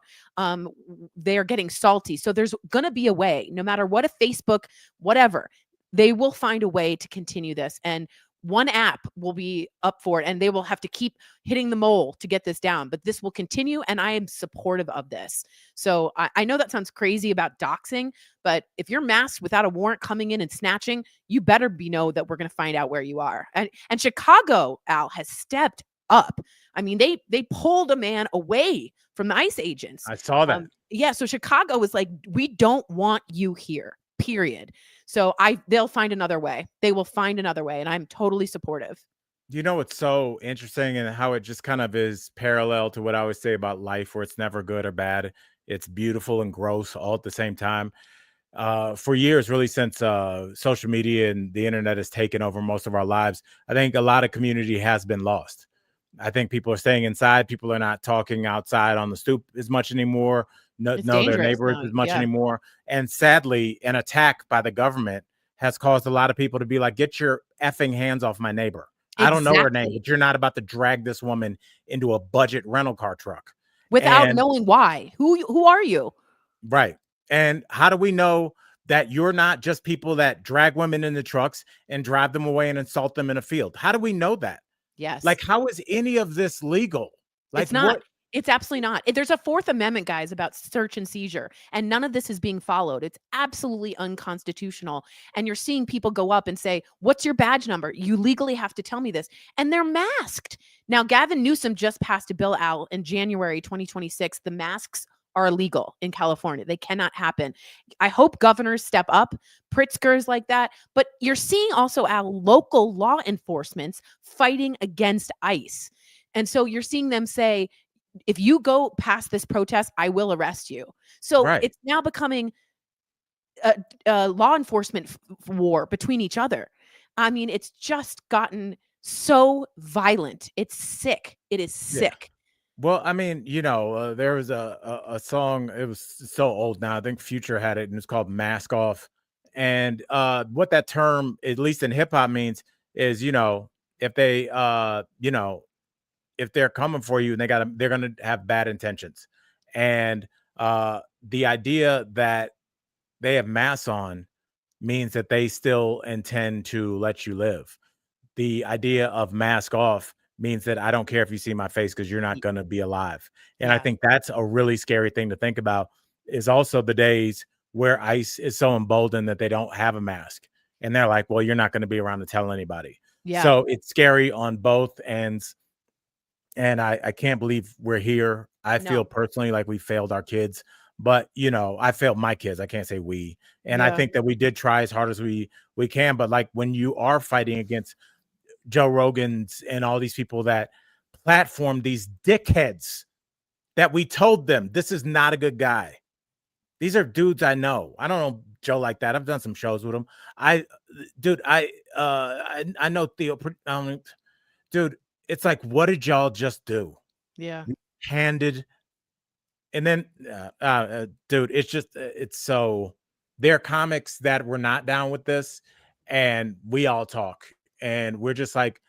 They are getting salty. So there's going to be a way, no matter what, a Facebook, whatever, they will find a way to continue this. And one app will be up for it, and they will have to keep hitting the mole to get this down. But this will continue, and I am supportive of this. So I know that sounds crazy about doxing, but if you're masked without a warrant coming in and snatching, you better know that we're going to find out where you are. And Chicago, Al, has stepped up. I mean, they pulled a man away from the ICE agents. I saw that. Yeah, so Chicago was like, we don't want you here, period. So they'll find another way. They will find another way, and I'm totally supportive. You know what's so interesting, and how it just kind of is parallel to what I always say about life, where it's never good or bad. It's beautiful and gross all at the same time. For years, really since social media and the internet has taken over most of our lives, I think a lot of community has been lost. I think people are staying inside. People are not talking outside on the stoop as much anymore. Know their neighbors as much anymore. And sadly, an attack by the government has caused a lot of people to be like, get your effing hands off my neighbor. Exactly. I don't know her name, but you're not about to drag this woman into a budget rental car truck. Without knowing why. Who are you? Right. And how do we know that you're not just people that drag women in the trucks and drive them away and insult them in a field? How do we know that? Yes. Like, how is any of this legal? Like, it's not. It's absolutely not. There's a Fourth Amendment, guys, about search and seizure, and none of this is being followed. It's absolutely unconstitutional. And you're seeing people go up and say, what's your badge number? You legally have to tell me this. And they're masked. Now, Gavin Newsom just passed a bill out in January 2026. The masks are illegal in California. They cannot happen. I hope governors step up, Pritzker's like that. But you're seeing also our local law enforcement fighting against ICE. And so you're seeing them say, if you go past this protest, I will arrest you. So It's now becoming a law enforcement war between each other. I mean, it's just gotten so violent. It's sick. It is sick. Well, I mean, there was a song. It was so old now. I think Future had it, and it's called "Mask Off." And what that term, at least in hip hop, means is, if they, if they're coming for you and they're going to have bad intentions. And the idea that they have masks on means that they still intend to let you live. The idea of mask off means that I don't care if you see my face because you're not going to be alive. And I think that's a really scary thing to think about, is also the days where ICE is so emboldened that they don't have a mask. And they're like, well, you're not going to be around to tell anybody. Yeah. So it's scary on both ends. And I can't believe we're here. I feel personally like we failed our kids, but I failed my kids. I can't say we. And I think that we did try as hard as we can. But like, when you are fighting against Joe Rogan's and all these people that platform these dickheads, that we told them this is not a good guy. These are dudes I know. I don't know Joe like that. I've done some shows with him. I know Theo. Dude, it's like, what did y'all just do? Yeah. Handed. And then, dude, it's just, it's so, there are comics that were not down with this, and we all talk, and we're just like,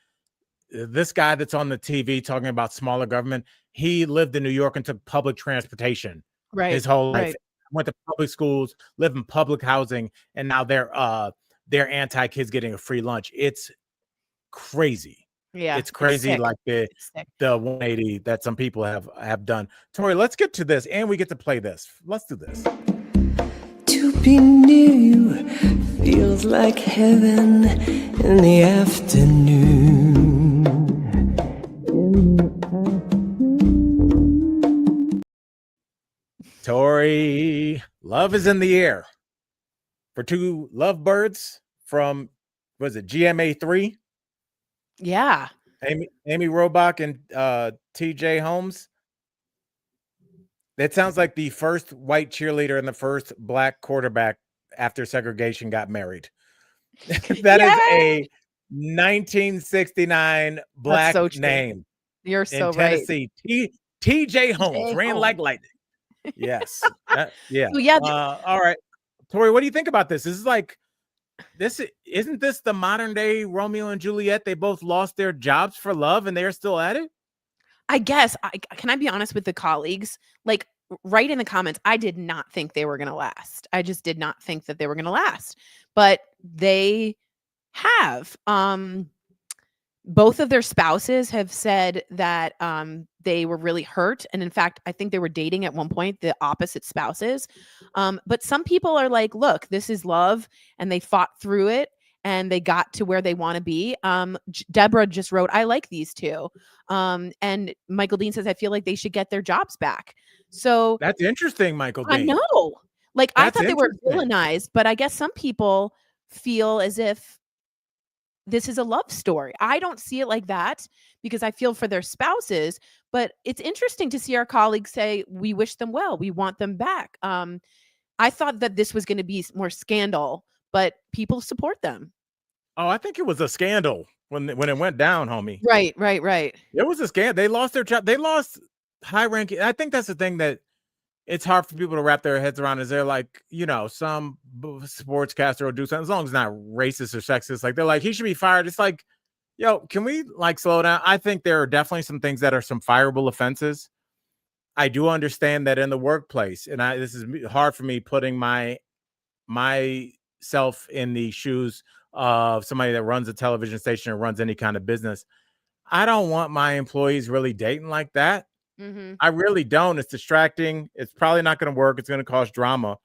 this guy that's on the TV talking about smaller government, he lived in New York and took public transportation Right. his whole life, Right. went to public schools, lived in public housing, and now they're anti-kids getting a free lunch. It's crazy. Yeah. It's crazy, sick. like It's sick. the 180 that some people have done. Tori, let's get to this, and we get to play this. Let's do this. To be near you feels like heaven in the afternoon. Tori, love is in the air for two lovebirds from, was it GMA3? Yeah. Amy Robach and TJ Holmes. That sounds like the first white cheerleader and the first black quarterback after segregation got married. That is a 1969 black so true. name You're in so right. Tennessee. TJ Holmes ran Holmes. like lightning. Yes. Yeah. So, yeah, all right. Tori, what do you think about this? Isn't this the modern day Romeo and Juliet? They both lost their jobs for love and they're still at it? I guess, can I be honest with the colleagues? Like, write in the comments, I did not think they were going to last. I just did not think that they were going to last. But they have. Both of their spouses have said that they were really hurt. And in fact, I think they were dating at one point, the opposite spouses. But some people are like, look, this is love. And they fought through it. And they got to where they want to be. Deborah just wrote, I like these two. And Michael Dean says, I feel like they should get their jobs back. So that's interesting, Michael Dean. I know. Like, I That's thought they were interesting. villainized, but I guess some people feel as if this is a love story. I don't see it like that because I feel for their spouses, but it's interesting to see our colleagues say, we wish them well. We want them back. I thought that this was going to be more scandal, but people support them. Oh, I think it was a scandal when it went down, homie. Right. It was a scandal. They lost their job. They lost high ranking. I think that's the thing that it's hard for people to wrap their heads around. Is they're like, some sportscaster will do something as long as it's not racist or sexist. Like, they're like, he should be fired. It's like, yo, can we slow down? I think there are definitely some things that are some fireable offenses. I do understand that in the workplace, and this is hard for me putting myself in the shoes of somebody that runs a television station or runs any kind of business. I don't want my employees really dating like that. Mm-hmm. I really don't. It's distracting. It's probably not going to work. It's going to cause drama.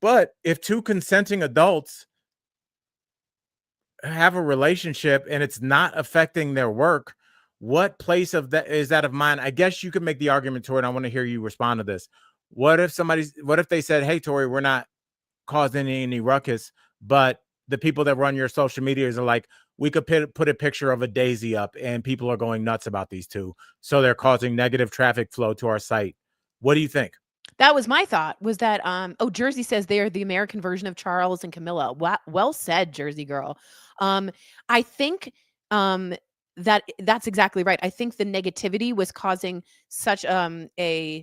But if two consenting adults have a relationship and it's not affecting their work, what place of that is that of mine? I guess you could make the argument, Tori, and I want to hear you respond to this. What if they said, hey, Tori, we're not causing any ruckus, but the people that run your social medias are like, we could put a picture of a daisy up and people are going nuts about these two. So they're causing negative traffic flow to our site. What do you think? That was my thought, was that, Jersey says they are the American version of Charles and Camilla. Well said, Jersey girl. I think that's exactly right. I think the negativity was causing such what do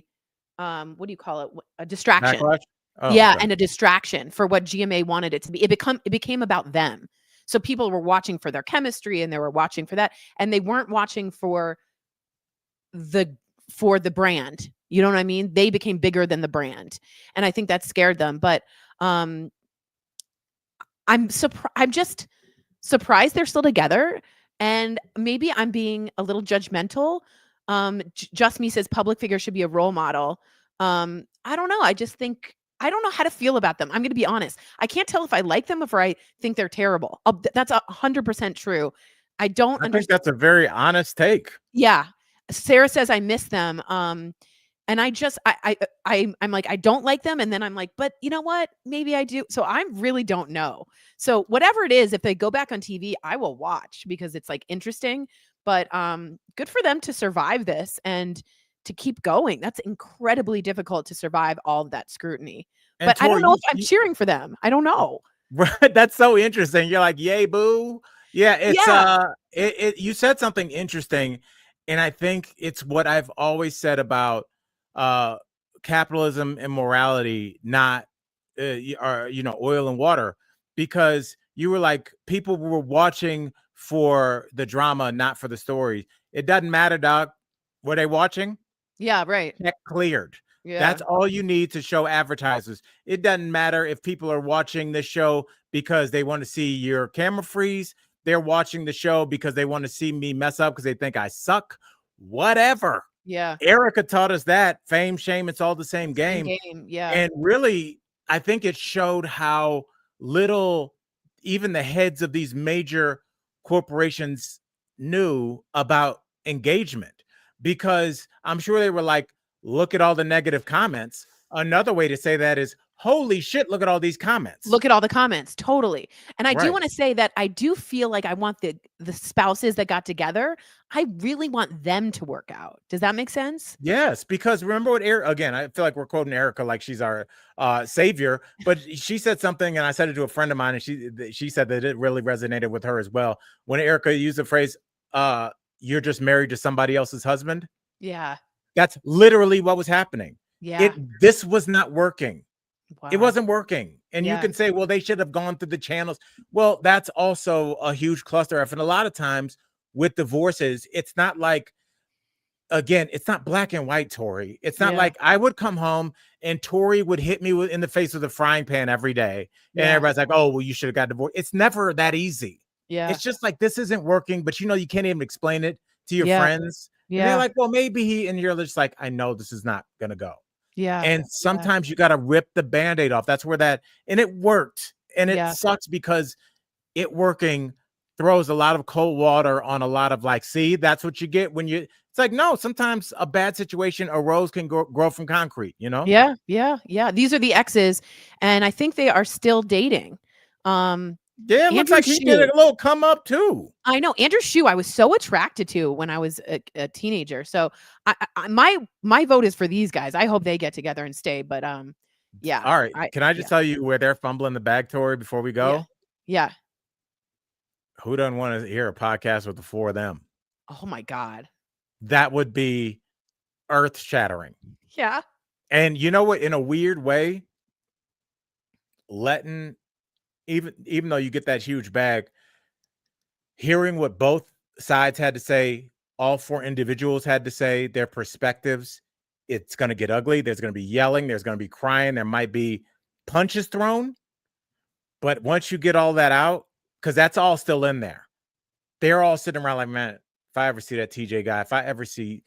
you call it? A distraction. Backlash? Oh, yeah, okay. and a distraction for what GMA wanted it to be. It became about them. So people were watching for their chemistry and they were watching for that. And they weren't watching for the brand. You know what I mean? They became bigger than the brand. And I think that scared them. But I'm just surprised they're still together. And maybe I'm being a little judgmental. Just Me says public figure should be a role model. I don't know. I don't know how to feel about them. I'm going to be honest. I can't tell if I like them or I think they're terrible. That's 100% true. I think that's a very honest take. Yeah. Sarah says I miss them. And I'm like, I don't like them. And then I'm like, but you know what? Maybe I do. So I really don't know. So whatever it is, if they go back on TV, I will watch because it's like interesting, but good for them to survive this and to keep going. That's incredibly difficult to survive all of that scrutiny. And but I don't know if I'm cheering for them. I don't know. Right. That's so interesting. You're like, yay, boo. Yeah, it's Yeah. you said something interesting, and I think it's what I've always said about capitalism and morality, not oil and water, because you were like, people were watching for the drama, not for the story. It doesn't matter, dog. Were they watching? Yeah, right. Check cleared. Yeah. That's all you need to show advertisers. It doesn't matter if people are watching this show because they want to see your camera freeze. They're watching the show because they want to see me mess up because they think I suck. Whatever. Yeah. Erica taught us that. Fame, shame, it's all the same game. Yeah. And really, I think it showed how little even the heads of these major corporations knew about engagement, because I'm sure they were like, look at all the negative comments. Another way to say that is, holy shit, look at all these comments. Look at all the comments. Totally. And I do Right. want to say that I do feel like I want the spouses that got together, I really want them to work out. Does that make sense? Yes, because remember what again, I feel like we're quoting Erica like she's our savior, but she said something, and I said it to a friend of mine, and she said that it really resonated with her as well. When Erica used the phrase, you're just married to somebody else's husband. Yeah. That's literally what was happening. Yeah. This was not working. Wow. It wasn't working. And you Yeah. can say, well, they should have gone through the channels. Well, that's also a huge cluster F. And a lot of times with divorces, it's not like, again, it's not black and white, Tori. It's not Yeah. like I would come home and Tori would hit me in the face with a frying pan every day. And Yeah. everybody's like, oh, well, you should have got divorced. It's never that easy. Yeah. It's just like, this isn't working, but you can't even explain it to your Yeah. friends. And Yeah. they're like, well, maybe and you're just like, I know this is not going to go. Yeah. And sometimes you got to rip the Band-Aid off. That's where and it worked. And it Yeah. sucks because it working throws a lot of cold water on a lot of like, see, that's what you get when it's like, no, sometimes a bad situation, a rose can grow from concrete, Yeah. Yeah. Yeah. These are the exes. And I think they are still dating. Yeah, it looks Andrew like he did Shue. a little come up too. I know Andrew Shue, I was so attracted to when I was a teenager. So my vote is for these guys. I hope they get together and stay. But yeah. All right. Can I just tell you where they're fumbling the bag, Tori, before we go? Yeah. Who doesn't want to hear a podcast with the four of them? Oh my God. That would be earth shattering. Yeah. And you know what? In a weird way, letting even though you get that huge bag, hearing what both sides had to say, all four individuals had to say, their perspectives, it's going to get ugly. There's going to be yelling. There's going to be crying. There might be punches thrown. But once you get all that out, because that's all still in there, they're all sitting around like, man, if I ever see that TJ guy, if I ever see,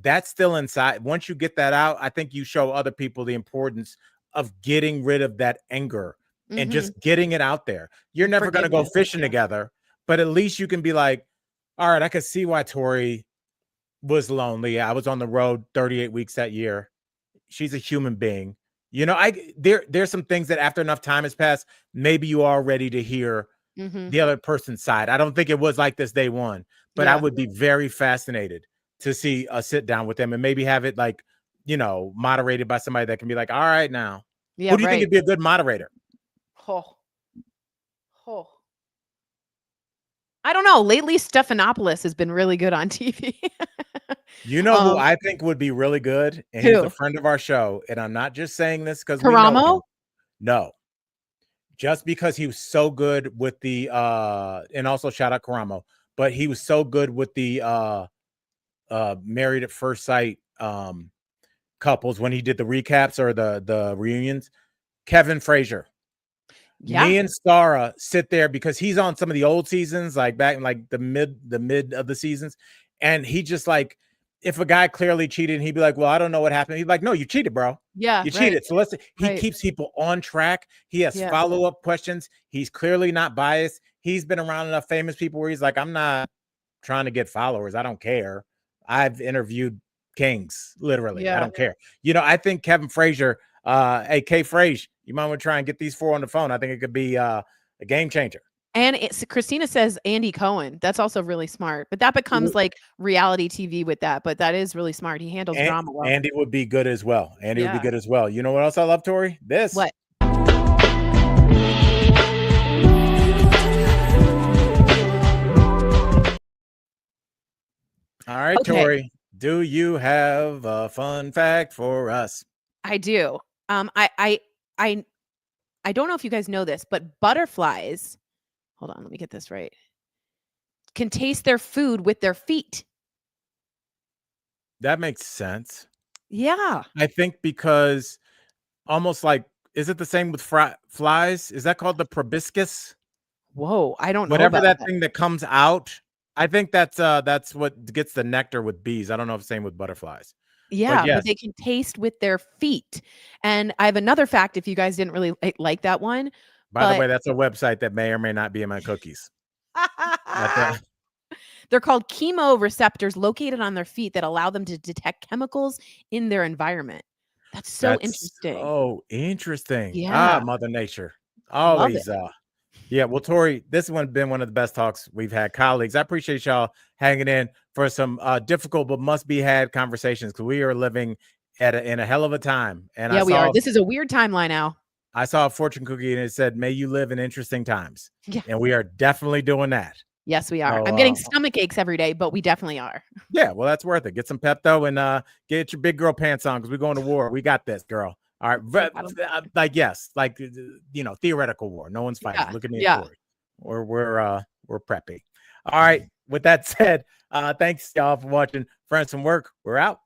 that's still inside. Once you get that out, I think you show other people the importance of getting rid of that anger and just getting it out there. You're never going to go fishing together, but at least you can be like, all right, I could see why Tori was lonely. I was on the road 38 weeks that year. She's a human being. There's some things that after enough time has passed, maybe you are ready to hear the other person's side. I don't think it was like this day one, but I would be very fascinated to see a sit down with them and maybe have it like, moderated by somebody that can be like, all right, now, who do you think would be a good moderator? I don't know. Lately, Stephanopoulos has been really good on TV. Who I think would be really good? And he's a friend of our show. And I'm not just saying this because we know him. No. Just because he was so good with the and also shout out Karamo, but he was so good with the Married at First Sight couples when he did the recaps or the reunions. Kevin Frazier. Yeah. Me and Sarah sit there because he's on some of the old seasons, like back in like the mid of the seasons. And he just like, if a guy clearly cheated, he'd be like, well, I don't know what happened. He'd be like, no, you cheated, bro. Yeah. You cheated. So he keeps people on track. He has follow-up questions. He's clearly not biased. He's been around enough famous people where he's like, I'm not trying to get followers. I don't care. I've interviewed kings, literally. I don't care. I think Kevin Frazier, hey, K Frazier, you might want to try and get these four on the phone. I think it could be a game changer. And Christina says Andy Cohen. That's also really smart. But that becomes like reality TV with that. But that is really smart. He handles drama well. Andy would be good as well. Would be good as well. You know what else I love, Tori? This. What? All right, Okay. Tori, do you have a fun fact for us? I do. I don't know if you guys know this, but butterflies, hold on, let me get this right, can taste their food with their feet. That makes sense. Yeah. I think because almost like, is it the same with flies? Is that called the proboscis? Whoa, I don't know Whatever about that that. thing that comes out. I think that's what gets the nectar with bees. I don't know if it's the same with butterflies. Yeah, but yes. they can taste with their feet. And I have another fact if you guys didn't really like that one. By the But way, that's a website that may or may not be in my cookies. That's they're called chemoreceptors located on their feet that allow them to detect chemicals in their environment. That's so interesting. so interesting. Yeah. Mother Nature. Love it. Always yeah, well, Tori, this has been one of the best talks we've had. Colleagues, I appreciate y'all hanging in for some difficult but must-be-had conversations, because we are living in a hell of a time. And Yeah, we are. This is a weird timeline now. I saw a fortune cookie and it said, "May you live in interesting times." Yeah. And we are definitely doing that. Yes, we are. So, I'm getting stomach aches every day, but we definitely are. Yeah, well, that's worth it. Get some Pepto and get your big girl pants on, because we're going to war. We got this, girl. All right. Like, yes, like, theoretical war. No one's fighting. Yeah, Look at me yeah. and Tori. We're preppy. All right. With that said, thanks y'all for watching. Friends from Work, we're out.